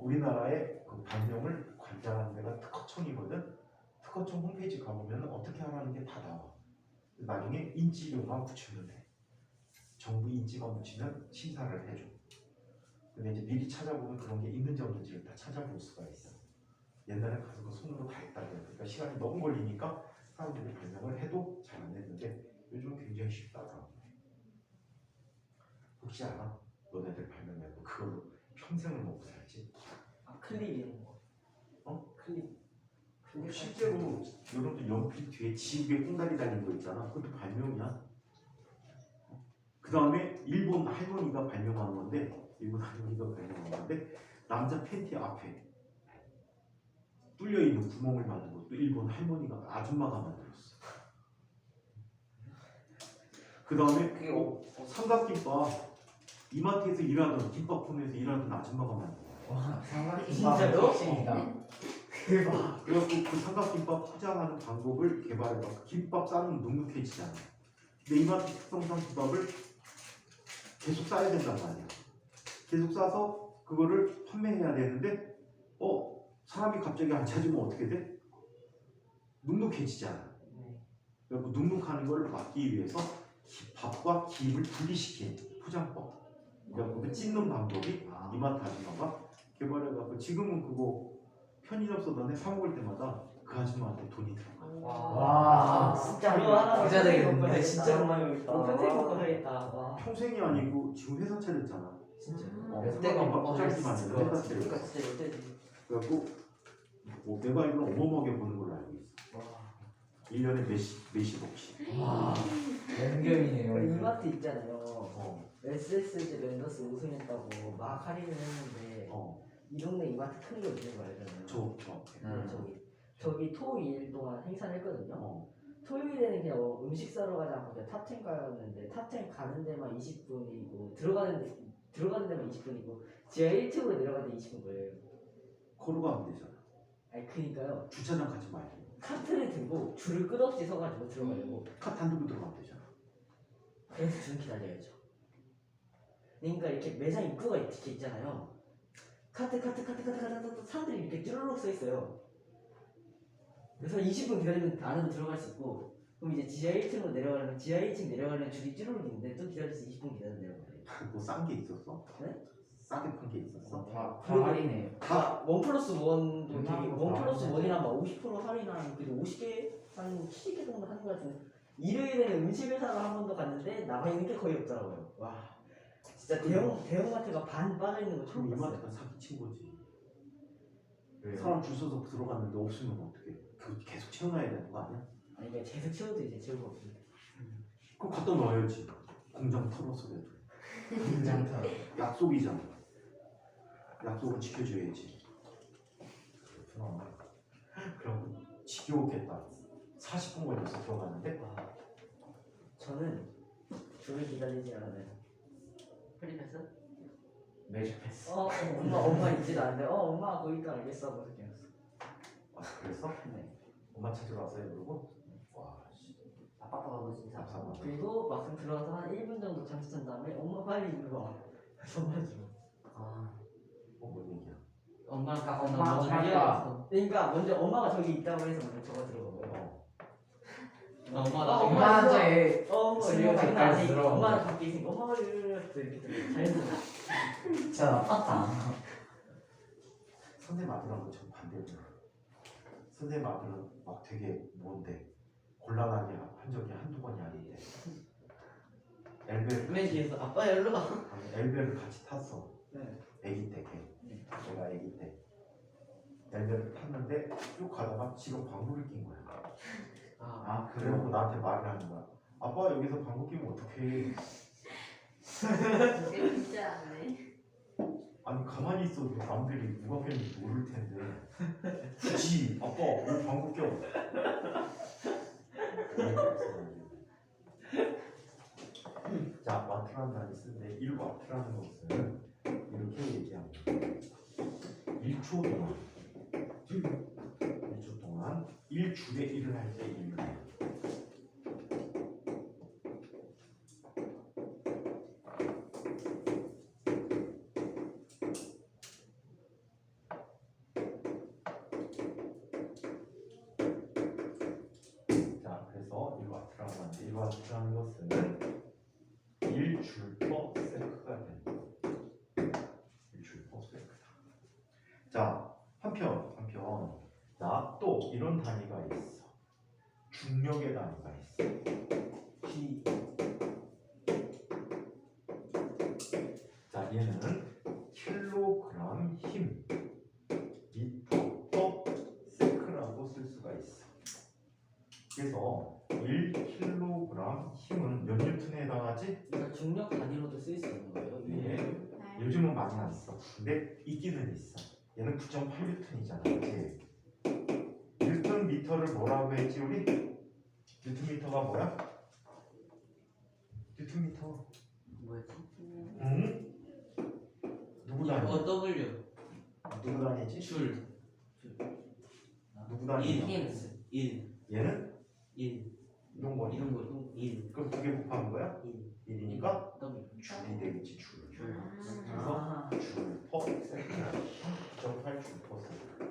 우리나라의 그 발명을 관장하는 데가 특허청이거든. 특허청 홈페이지 가보면 어떻게 하라는 게 다 나와. 나중에 인지료만 붙이면 돼. 정부 인지만 붙이면 심사를 해줘. 근데 이제 미리 찾아보면 그런 게 있는지 없는지를 다 찾아볼 수가 있어. 옛날에 가서 그 손으로 다 했다고 해. 그러니까 시간이 너무 걸리니까 사람들이 발명을 해도 잘 안 됐는데 요즘은 굉장히 쉽다더라고. 혹시 알아? 너네들 발명해도 그걸로 평생을 먹고 살지? 클립 이런 거. 클립. 실제로 여러분들 연필 뒤에 지우개 꽁다리 달린 거 있잖아. 그것도 발명이야. 그 다음에 일본 할머니가 발명한 건데 남자 팬티 앞에 뚫려 있는 구멍을 만든 것도 일본 할머니가 아줌마가 만들었어. 그 다음에 삼각김밥 이마트에서 일하던 김밥 코너에서 일하던 아줌마가 만든 거야. 와, 상당히 진짜요? 혁신이다. 대박. 그래갖고 그 삼각김밥 포장하는 방법을 개발해서 김밥 싸는 눅눅해지잖아. 근데 이마트 특성상 김밥을 계속 싸야 된단 말이야. 계속 싸서 그거를 판매해야 되는데 사람이 갑자기 안 찾으면 어떻게 돼? 눅눅해지잖아. 그래서 눅눅하는 걸 막기 위해서 밥과 김을 분리시킨 포장법. 그러니까 그 찢는 방법이 이마트 아줌마가 개발해갖고 지금은 그거 편의점 서던에 사 먹을 때마다 그 아줌마한테 돈이 들어가. 와, 진짜 그거 하나 부자 되겠는데, 진짜 고마워야겠다. 평생 먹고 살겠다. 와. 평생이 아니고 지금 회사 차렸잖아. 진짜. 몇 대가 삼각김밥 먹어줄 포장기 수 만드는 있을 것 회사 같아. 차렸어. 그러니까 진짜 요새. 그래갖고 내가 알기로는 어마어마하게 버는 걸로 알고 있어. 와. 1년에 몇십억씩. 와, 연결이네요. 이마트 있잖아요. SSG 랜더스 우승했다고 막 할인을 했는데 이 동네 이마트 큰 거 있는 거 알잖아요. 저기 토일 동안 행사를 했거든요. 토요일에는 그냥 음식 사러 가지 않고 그냥 탑10 가였는데 탑10 가는 데만 20분이고 들어가는 데만 20분이고 지하 1층으로 내려가는데 20분 걸려요. 걸어가면 되잖아. 아니 그니까요. 주차장 가지 말고 카트를 들고 줄을 끝없이 서가지고 들어가려고. 카트 안 들고 들어가면 되잖아. 그래서 줄 기다려야죠. 그러니까 이렇게 매장 입구가 이렇게 있잖아요. 카트 사람들이 이렇게 쭈르륵 서 있어요. 그래서 20분 기다리면 안으로 들어갈 수 있고, 그럼 이제 지하 1층으로 내려가려면 지하 1층 내려가려면 줄이 쭈르륵 있는데 또 기다려서 20분 기다려 내려가요. 뭐 싼 게 있었어? 네? 싸게 판 게 있었어? 다 그리고 할인해요. 다 1+1도 되게 웬만한 거 1+1이랑 다 막 50% 할인한 그래도 50개 한 70개 정도 하는 거 같은데 일요일에는 음식을 사러 한 번도 갔는데 남아 있는 게 거의 없더라고요. 와, 진짜 대형마트가 반 빠져 있는 거 처음 그럼 봤어요. 이마트가 사기친 거지. 왜요? 사람 줄 서서 들어갔는데 없으면 어떡해? 그 계속 채워놔야 되는 거 아니야? 아니 그냥 계속 채워도 이제 재우가 없는데. 그럼 갖다 넣어야지. 공장 털어서라도. 긴장터. 약속이잖아. 약속은 지켜줘야지. 그렇구나. 그럼 지겨웠겠다. 40분 걸려서 들어갔는데 저는 줄을 기다리지 않아요. 프리패스? 매주 패스. 엄마 있지도 않는데 엄마 거기 있다 알겠어 하고 그냥. 아, 그래서 네. 엄마 찾으러 왔어요 그러고 와 씨. 아빠가 진짜 답답하다. 그리고 막상 들어가서 한 1분 정도 잠시 잔 다음에 엄마 빨리 이리 와. 전화주고. 아 뭔 얘기야? 엄마가 엄마, 먼저 엄마가. 뛰어와서 그러니까 먼저 엄마가 저기 있다고 해서 먼저 저가 들어가고요. 엄마 나중에 엄마한테 엄마 스무 이거 장난 살까지 아니고 들어오고. 엄마는 밖에 있으니까 엄마가 이렇게 들어 자연스럽게. 진짜 나빴다. 선생님 아들하고 좀 반대더라. 선생님 아들은 막 되게 뭔데 곤란하게 한 적이 한두 번이 아닌데 엘베를 맨 뒤에서 아빠 일로 와. 아니, 엘베를 같이 탔어. 네. 아기 때 걔. 네. 내가 아기 때 엘베를 탔는데 쭉 가다가 지금 방구를 낀 거야. 아 그래갖고 나한테 말을 하는 거야. 아빠 여기서 방구 끼면 어떡해. 진짜 않네. 아니 가만히 있어도 남들이 누가 꼈는지 모를 텐데 굳이 아빠 왜 방구 껴? 자 마트라는 단위 쓰는데 1마트라는 것은 이렇게 얘기합니다. 1초 동안 1초 동안 1줄에 1을 할 때 1을 자, 그래서 1와트라고 하는데 1와트라는 것은 1줄 퍼 세크가 된다. 1줄 퍼 세크다. 자, 한편 자, 또 이런 단위가 있어. 중력의 단위가 있어. G. 자, 얘는 킬로그램 힘 미터 퍼 세크라고 쓸 수가 있어. 그래서 1kg 힘은 몇 뉴턴에 해당하지? 그러니까 중력 단위로도 쓸 수 있는 거예요. 예. 요즘은 많이 안 써. 근데 있기는 있어. 얘는 9.8뉴턴이잖아. 그치? 뉴턴 미터를 뭐라고 했지 우리? 뉴턴 미터가 뭐야? 뉴턴 미터. 뭐였지? 응? 누구 단위? W 누구 단위지? 줄 누구 단위? 1 얘는 1 이런 거니. 이런 거 1 그럼 두 개 곱하는 거야? 1이니까 W 줄이 되겠지 줄. 줄 아, 줄 퍼 세컨드 9.8줄 퍼 세컨드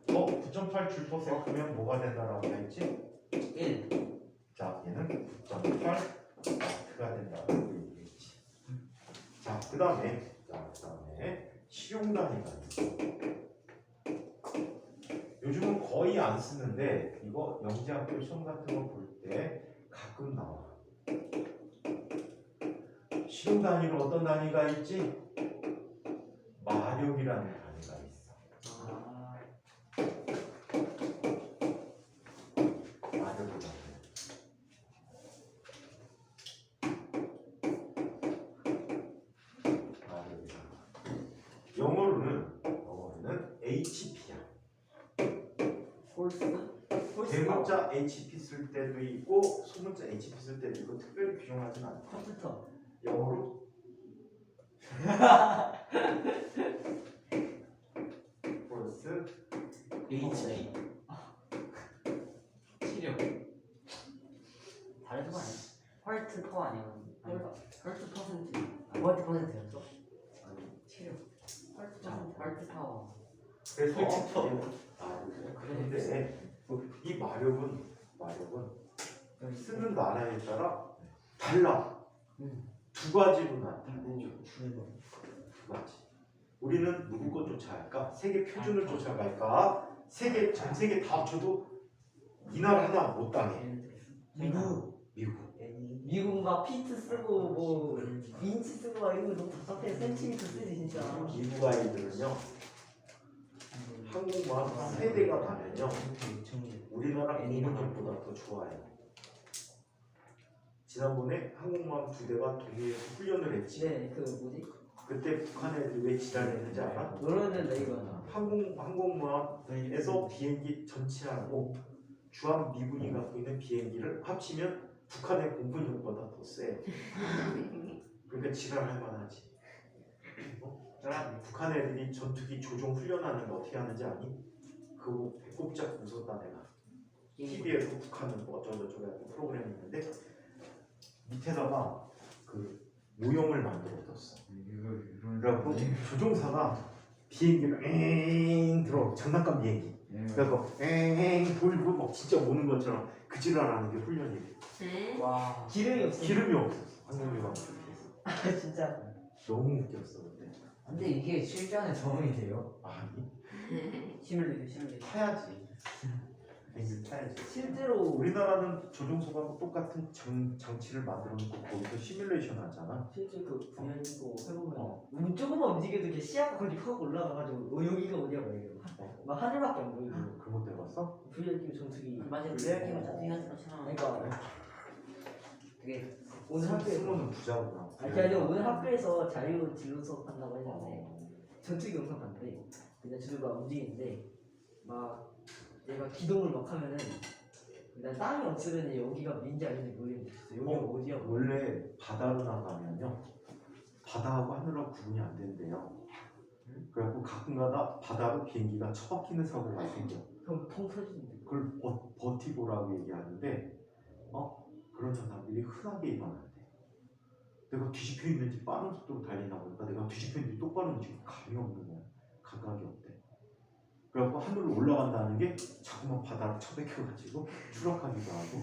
9.8줄 퍼 세컨드면 뭐가 된다라고 했지? 1 자 얘는 9.8와트가 된다라고 얘기했지. 자 그 다음에 실용 단위가 있어. 요즘은 거의 안 쓰는데 이거 영재학교 시험 같은 거 볼 때 가끔 나와. 실용 단위로 어떤 단위가 있지? 마력이라는 단위가 있어. 마력이라는. 영어로는 HP야. 홀스? 대문자 HP 쓸 때도 있고 소문자 HP 쓸 때도 있고 특별히 규정하진 않아. 컴퓨터. 영어로 폴스 HI 치료 다른 거 아니야? 헐트 퍼 아니면 헐스 퍼센트. 헐트 퍼센트였어? 아니 치료 헐트 자 퍼센트. 헐트 파워 그래서 헐트 그런데 이 마력은 쓰는 나라에 따라 달라. 두 가지로 나타내죠. 두 가지. 우리는 누구 것 쫓아갈까? 세계 표준을 쫓아갈까? 전 세계 다 합쳐도 이 나라 하나 못 당해. 미국. 미국. 미국 막 피트 쓰고 뭐 인치 쓰고 막 이런 거 너무 답답해. 센티미터 쓰지 진짜. 미국 아이들은요 한국만 세대가 가면요 우리나라 공무원보다 더 좋아요. 지난번에 한국만 2대가 동해에서 훈련을 했지. 네, 그 뭐지? 그때 북한 애들이 왜 지랄했는지 알아? 노래는 내가 항공모함에서 비행기 전체하고 주한 미군이 갖고 있는 비행기를 합치면 북한의 공군력보다 더 세. 그러니까 지랄할 만하지. 북한 애들이 전투기 조종 훈련하는 거 어떻게 하는지 아니? 그거 배꼽짝 웃었다 내가. TV에서 북한은 뭐 어쩌고저쩌고 하는 프로그램이 있는데 밑에다가 그 모형을 만들어뒀어. 그래갖고 조종사가 비행기를 엥 들어 장난감 비행기. 그래서 엥 돌고 막 진짜 오는 것처럼 그 지랄하는 게 훈련이래. 와 기름이 없어. 기름이 없었어. 항공유관 쪽에서. 아 진짜. 너무 웃겼어 그때. 근데 이게 실전에 적응이 돼요? 아니 시뮬레이션. 타야지. 비행기 타야지. 실제로 우리나라는 조종소가 똑같은 장치를 만들어 놓고 거기서 시뮬레이션 하잖아. 실제 그 VR도 해보면 조금만 움직여도 이렇게 시야가 거의 확 올라가가지고 여기가 어디야 막 이래요. 막 하늘밖에 안 보이고. 그런 것도 해봤어? VR 끼면 전투기. 맞아요. 레알 게임은 자주 하는 것처럼. 그러니까 그게 오늘 학교에서 승호는 부자구나. 아니 그게 아니라 오늘 학교에서 자유 진로 수업 한다고 했는데 전투기 영상 봤는데 그냥 저희가 움직이는데 막 얘가 기동을 막 하면은 난 땅이 없으면 여기가 민지 아닌지 모르겠는데 여기가 어디야 뭐. 원래 바다로 나가면요 바다하고 하늘하고 구분이 안 된대요. 그래갖고 가끔가다 바다로 비행기가 처박히는 사고가 생겨. 그럼 통 터지는데. 그걸 버티고라고 얘기하는데 그런 현상들이 흔하게 일어난대. 내가 뒤집혀 있는지 빠른 속도로 달리나 보니까 내가 뒤집혀 있는지 똑바로 있는지 감이 없는 거야. 감각이 없대. 그래갖고 하늘로 올라간다는 게 자꾸만 바다를 쳐박혀가지고 추락하기도 하고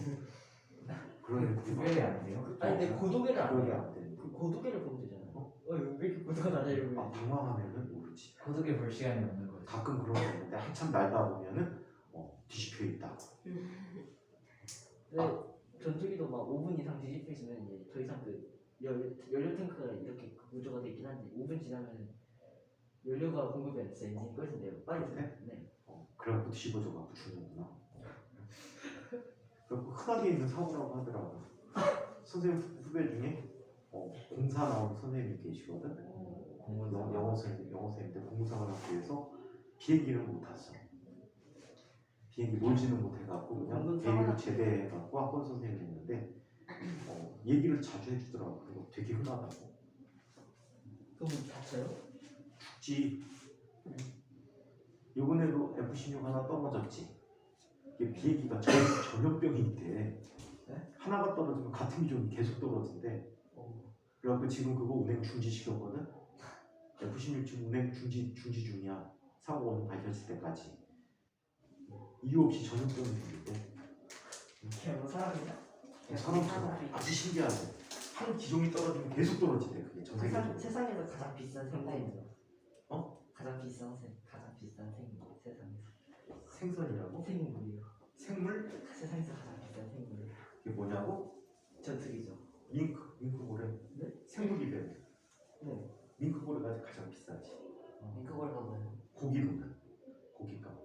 그런 애들이 구별이 안 돼요? 아니 근데 고도계를 안 그러게 해요. 안 돼. 그 고도계를 보면 되잖아요. 왜 이렇게 고도가 낮아 이러면. 방황하면은 모르지. 고독에 볼 시간이 없는 거죠. 가끔 그런 게 있는데 한참 날다 보면은 뒤집혀 있다. 근데 전투기도 막 5분 이상 뒤집혀 있으면 이제 더 이상 그 연료 탱크가 이렇게 그 구조가 되긴 한데 5분 지나면 연료가 공급이 안 돼서 엔진이 꺼진대요. 빨리 네? 네. 그래갖고 뒤집어져갖고 죽는구나. 그래갖고 흔하게 있는 사고라고 하더라고. 선생님 후배 중에 공사 나온 선생님이 계시거든. 영어 선생님인데 공사를 하기 위해서 비행기를 못 탔어. 비행기 몰지는 못해갖고 그냥 대리로 제대해갖고 학원 선생님이 있는데 얘기를 자주 해주더라고. 그리고 되게 흔하다고. 그럼 다쳐요? 죽지. 이번에도 F-16 하나 떨어졌지. 이게 비행기가 전염병이 있대. 네? 하나가 떨어지면 같은 기종이 계속 떨어진대. 그래갖고 지금 그거 운행 중지시켰거든. F-16 지금 운행 중지 중이야. 사고 원인 밝혀질 때까지. 이유 없이 전염병이 생길대. 그냥 뭐 사람이냐? 사람처럼 아주 신기하대. 한 기종이 떨어지면 계속 떨어지대. 그게 전 세계적으로. 세상에서 가장 비싼 생선이죠. 가장 비싼 생물 세상에서. 생선이라고? 생물이요. 생물? 세상에서 가장 비싼 생물. 이게 뭐냐고? 전투기죠. 밍크고래. 네? 생물이래. 네. 밍크고래가 가장 비싸지. 그걸가 뭐예요? 고기로는 고기가.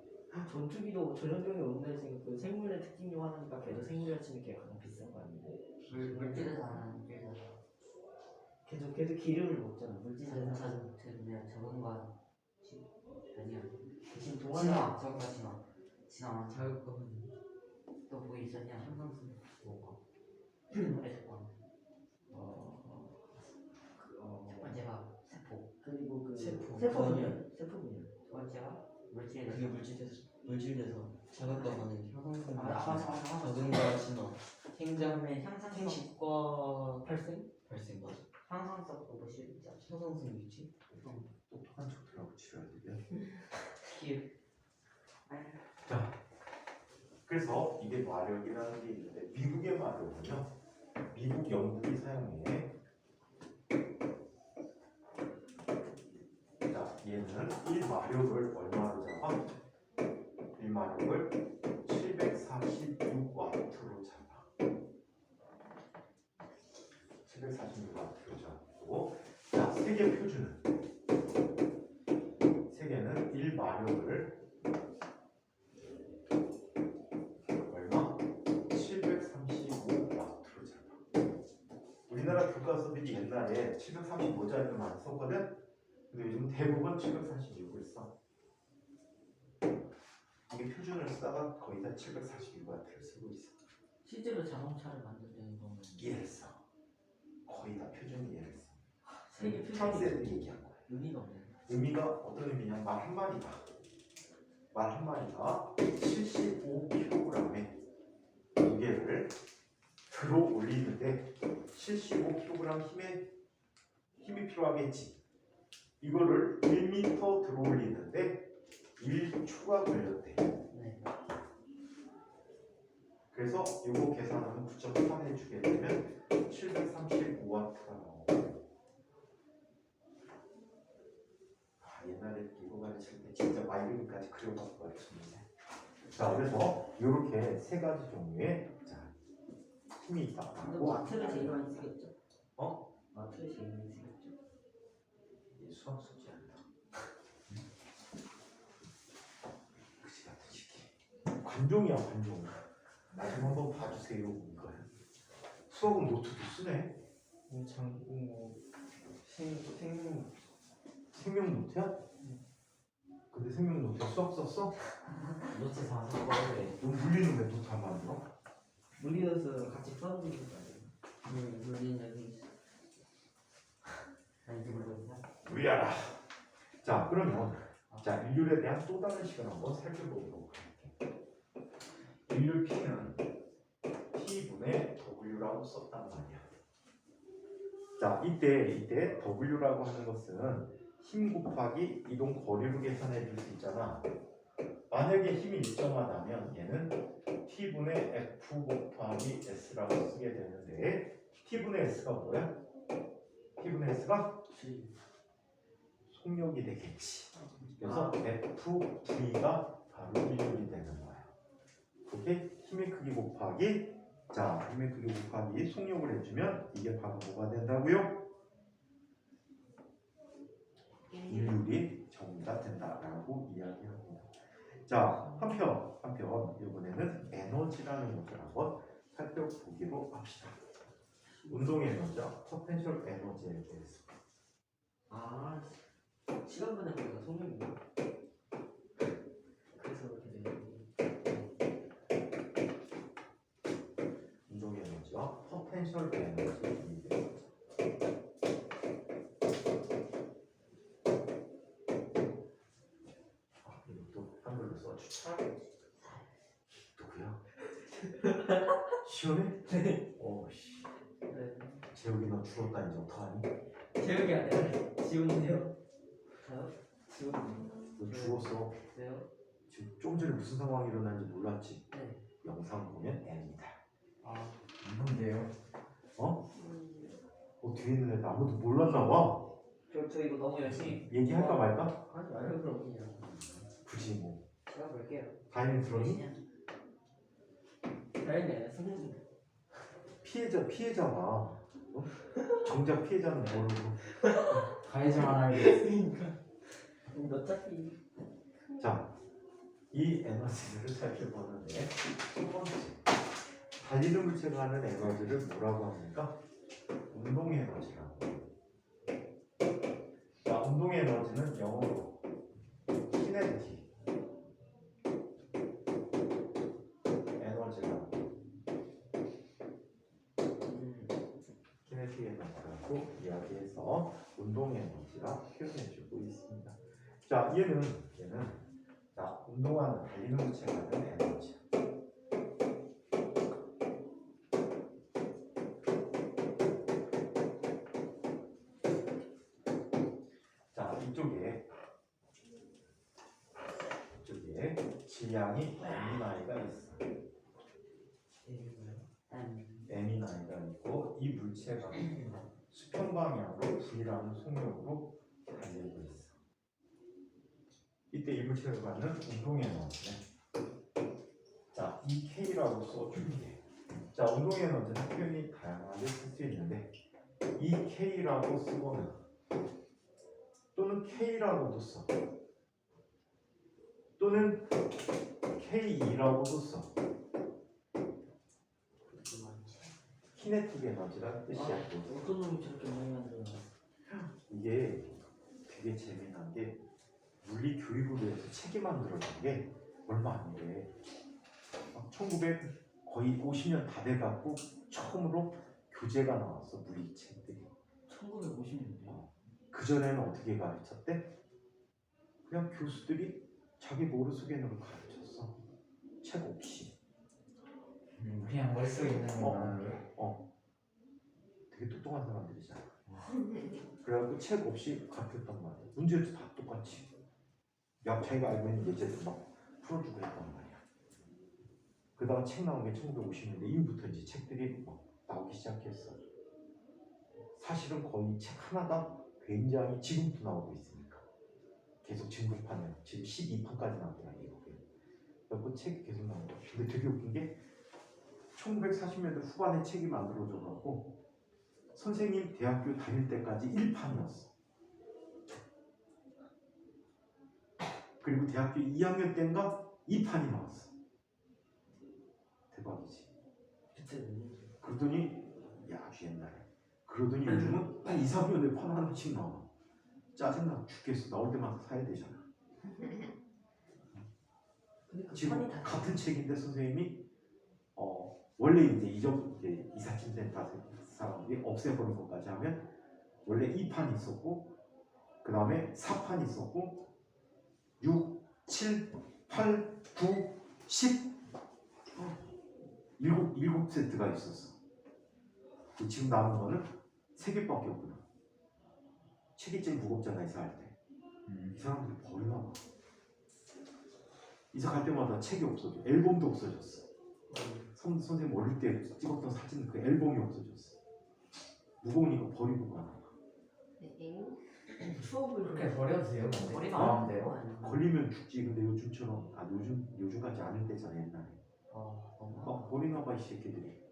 전투기도 전염병이 온다 했으니까 그 생물의 특징 중 하나니까 걔도 생물이라 치면 걔가 가장 비싼 거 아니에요? 물질에서 하는 물질에서. 걔도 기름을 먹잖아. 물질에서. 적은 거 아니야. 지금 동안에 진화 적은 거 진화 자극 거는 또뭐 있었냐? 삼성슨 뭐가? 그래서 첫 번째가 세포. 그리고 그 세포. 세포분열. 두 번째가 물질에서. 그게 물질돼서 자극과는 형성성 맞아. 적응과 진화 생점의 향상성. 생식과 발생? 발생 맞아 향상성 뭐 실자. 형성성 있지 똑똑한 척들하고 치료해야 되냐? 자, 그래서 이게 마력이라는 게 있는데 미국의 마력은요. 미국 영국이 사용해. 자, 얘는 1마력을 얼마로 잡아? 1마력을 746W로 잡아. 746W로 잡고 자, 세계 표준은 세계는 1마력을 얼마? 735W로 잡아. 우리나라 교과서들이 옛날에 735짜리를 많이 썼거든? 근데 요즘 대부분 746을 써. 이게 표준을 쓰다가 거의 다 746W를 쓰고 있어. 실제로 자동차를 만들려는 거는 이해를 써. 거의 다 표준이 이해를 써. 세계 표준이 프랑스 애들이 얘기한 거야. 의미가 없네. 의미가 어떤 의미냐? 말 한마디가 75kg의 무게를 들어 올리는데 75kg 힘이 필요하겠지. 이거를 1m 들어 올리는데 1초가 걸렸대. 네. 그래서 이거 계산하면 9.3 해주게 되면 735W가 나오고. 옛날에 이거 가르칠 때 진짜 마이르기까지 그려갖고 가르쳤는데. 자, 그래서 이렇게 세 가지 종류의 자, 힘이 있다. 근데 마트를 제일 많이 쓰겠죠? 어? 마트를 제일 많이 쓰겠죠? 이 수학 숙제 한다. 그지 같은 시기. 관종이야, 관종. 나좀 한번 봐주세요. 이거야. 수학은 노트도 쓰네. 생명 노트야? 근데 생명 노트에 수학 썼어? 노트 다 써버려. 너 물리는 왜 노트 안 만들어? 물리어서 같이 써주는 거 아니에요? 물리는 여기 있어. 아니 모르겠나? 위아라. 자, 그러면 자 인륜에 대한 또 다른 식을 한번 살펴보도록 할게. 인륜 P는 T분의 W라고 썼단 말이야. 자, 이때 W라고 하는 것은 힘 곱하기 이동 거리로 계산해 줄 수 있잖아. 만약에 힘이 일정하다면 얘는 T분의 F 곱하기 S라고 쓰게 되는데 T분의 S가 뭐야? T분의 S가 속력이 되겠지. 그래서 FV가 바로 인륜이 되는 거야. 그렇게 힘의 크기 곱하기 자, 힘의 크기 곱하기 속력을 해주면 이게 바로 뭐가 된다고요? 인륜이 정리가 된다라고 이야기합니다. 자, 한편 이번에는 에너지라는 것을 한번 살펴보기로 합시다. 운동 에너지와 포텐셜 에너지에 대해서. 아, 시간분의 거리가 속력이구나. 그래서 그렇게 되는 운동 에너지와 포텐셜 에너지에 대해서. 이것도 한글로 써주자. 누구야? 시원해? 네. 오씨. 네. 재욱이 너 죽었다 이제 어떡하니? 재욱이 아니라 지훈이요. 저요? 지훈입니다. 너 죽었어. 왜요? 지금 좀 전에 무슨 상황이 일어난지 몰랐지? 네. 영상 보면 N이다. 아 이건데요. 어? 뒤에 있는 애들 아무도 몰랐나 봐. 저 이거 너무 열심히 얘기할까 말까? 하지 말아요 그럼 그냥. 굳이 뭐. 제가 볼게요. 다이는 들었니? 다행이네 승진. 피해자가 어? 정작 피해자는 모르고. 가해자만 알겠어. 어차피 자, 이 에너지를 살펴보는데 첫 번째 달리는 물체가 하는 에너지를 뭐라고 합니까? 운동 에너지라고. 자, 운동 에너지는 영어로 키네틱 에너지라고. 키네틱 에너지라고 이야기해서 운동 에너지라 표현해주고 있습니다. 자, 얘는 자, 운동하는 달리는 물체가 하는 에너지. 자, 이쪽에 질량이 M이가 있어. M이가 있고 이 물체가 수평 방향으로 V라는 속력으로 달리고 있어. 이때 이 물체가 갖는 운동 에너지는 자, EK라고 써줄게. 자, 운동 에너지는 표현이 다양하게 쓸 수 있는데 이 K라고 쓰거나 또는 K라고도 써. 또는 K2라고도 써. 키네틱 에너지라는 뜻이야. 어떤 놈이 저렇게 많이 만들어? 이게 되게 재미난 게 물리 교육을 위해서 책이 만들어진 게 얼마 안 돼. 1900 거의 50년 다 돼갖고 처음으로 교재가 나왔어, 물리 책들이. 1950년대. 그 전에는 어떻게 가르쳤대? 그냥 교수들이 자기 머릿속에 있는 걸 가르쳤어. 책 없이. 그냥 머릿속에 있는 거만. 되게 똑똑한 사람들이잖아. 그래갖고 책 없이 가르쳤단 말이야. 문제도 다 똑같이. 자기가 알고 있는 예제들 막 풀어주고 했단 말이야. 그러다가 책 나온 게 1950년대 이후부터 이제 책들이 막 나오기 시작했어. 사실은 거의 책 하나가 굉장히 지금도 나오고 있으니까 계속 진급하면 지금 12판까지 나왔더라 이거. 그래서 책이 계속 나온 거야. 근데 되게 웃긴 게 1940년대 후반에 책이 만들어져갖고 선생님 대학교 다닐 때까지 1판이었어. 그리고 대학교 2학년 때인가 2판이 나왔어. 대박이지. 그러더니 야 아주 옛날에. 그러더니 요즘은 한 2, 3년에 판 하나씩 나와. 짜증나 죽겠어. 나올 때마다 사야 되잖아. 근데 그 지금 판이 다 같은 책인데 선생님이 원래 이제 이삿짐센터 사람들이 없애버린 것까지 하면 원래 2판이 있었고 그 다음에 4판이 있었고 6, 7, 8, 9, 10 일곱 세트가 있었어. 지금 남은 거는 3개밖에 없구나. 책이 제일 무겁잖아 이사할 때. 이 사람들이 버리나 봐. 이사 갈 때마다 책이 없어져. 앨범도 없어졌어. 선생님 어릴 때 찍었던 사진 그 앨범이 없어졌어. 무거우니까 버리고 가나 봐. 추억을 그렇게 버려도 돼요? 근데? 버리면 안 돼요? 걸리면 죽지. 근데 요즘처럼 요즘 같지 않을 때잖아 옛날에. 막 버리나 봐 이 새끼들이.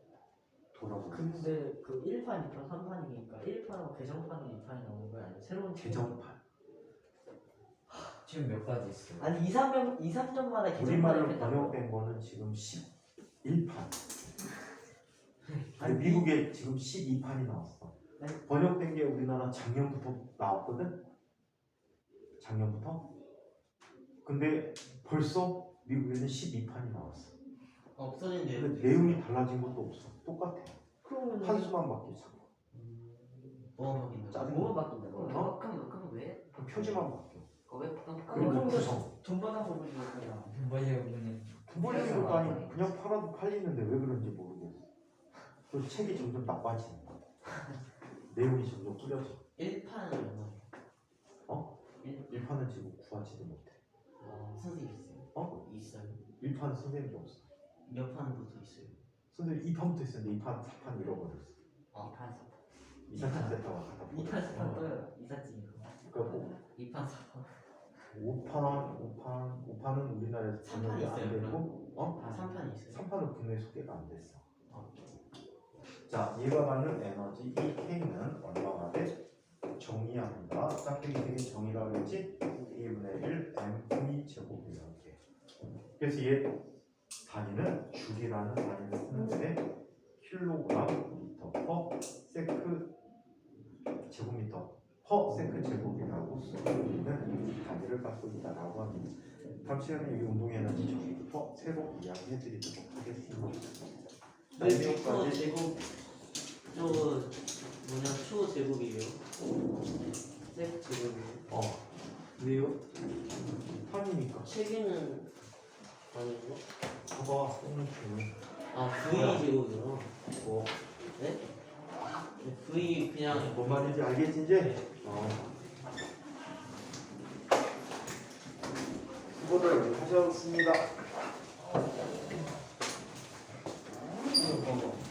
돌아보고. 근데 그 1판, 2판, 3판이니까 1판하고 개정판은 2판이 나오는 거야? 아니면 새로운 책? 개정판. 지금 몇 가지 있어요? 아니 2, 3점마다 개정판이 우리말로 된다고. 번역된 거는 지금 11판. 아니 미국에 지금 12판이 나왔어. 네. 번역된 게 우리나라 작년부터 나왔거든. 작년부터. 근데 벌써 미국에는 12판이 나왔어. 없어진 데 근데 내용이 달라진 것도 없어. 똑같아. 그러면 판수만 바뀌잖아. 뭐가 바뀐다? 짜증나. 뭐가 바뀐다고? 그럼 왜? 그 표지만 바뀌어. 왜 그리고 그럼 구성. 돈 받아서 보는 거야. 뭐예요, 그냥? 두 번째 것도 아니고 그냥 팔아도 팔리는데 왜 그런지 모르겠어. 그 책이 점점 나빠지는 거야. 내용이 점점 뿌려져. 1판은 얼마예요? 1판은 지금 구하지도 못해. 선생님 있어요? 있어요. 1판 선생님이 없어. 몇 판부터 있어요? 선생님 2판부터 있었는데 2판, 4판 잃어버렸어. 2판 4판. 이사팀 세터가 갖다 버렸어. 2판, 4판 떠요. 이삿짐. 그러니까 2판 4판. 5판은 우리나라에서 3판 번역이 안 있어요, 되고 3판 있어요? 3판은 국내 소개가 안 됐어. 자, 얘가 받는 에너지 이 K는 얼마가 돼? 정의합니다. 짝대기 되게 정의라고 했지? K분의 1 mv 제곱이라고 해. 그래서 얘 단위는 줄이라는 단위를 쓰는데 킬로그램 미터 퍼 세크 제곱미터 퍼 세크 제곱이라고 쓰는 단위를 갖고 있다라고 합니다. 다음 시간에 이 운동 에너지 정의부터 새로 이야기해 드리도록 하겠습니다. 네, 초 제곱 초 제곱이에요? 색 제곱이에요? 왜요? 판이니까 책에는 아니고? 봐봐 오늘 줄 V 제곱이요? 뭐, 네? V 그냥 뭔 말인지 알겠지 이제? 수고들 하셨습니다. 이거 봐봐.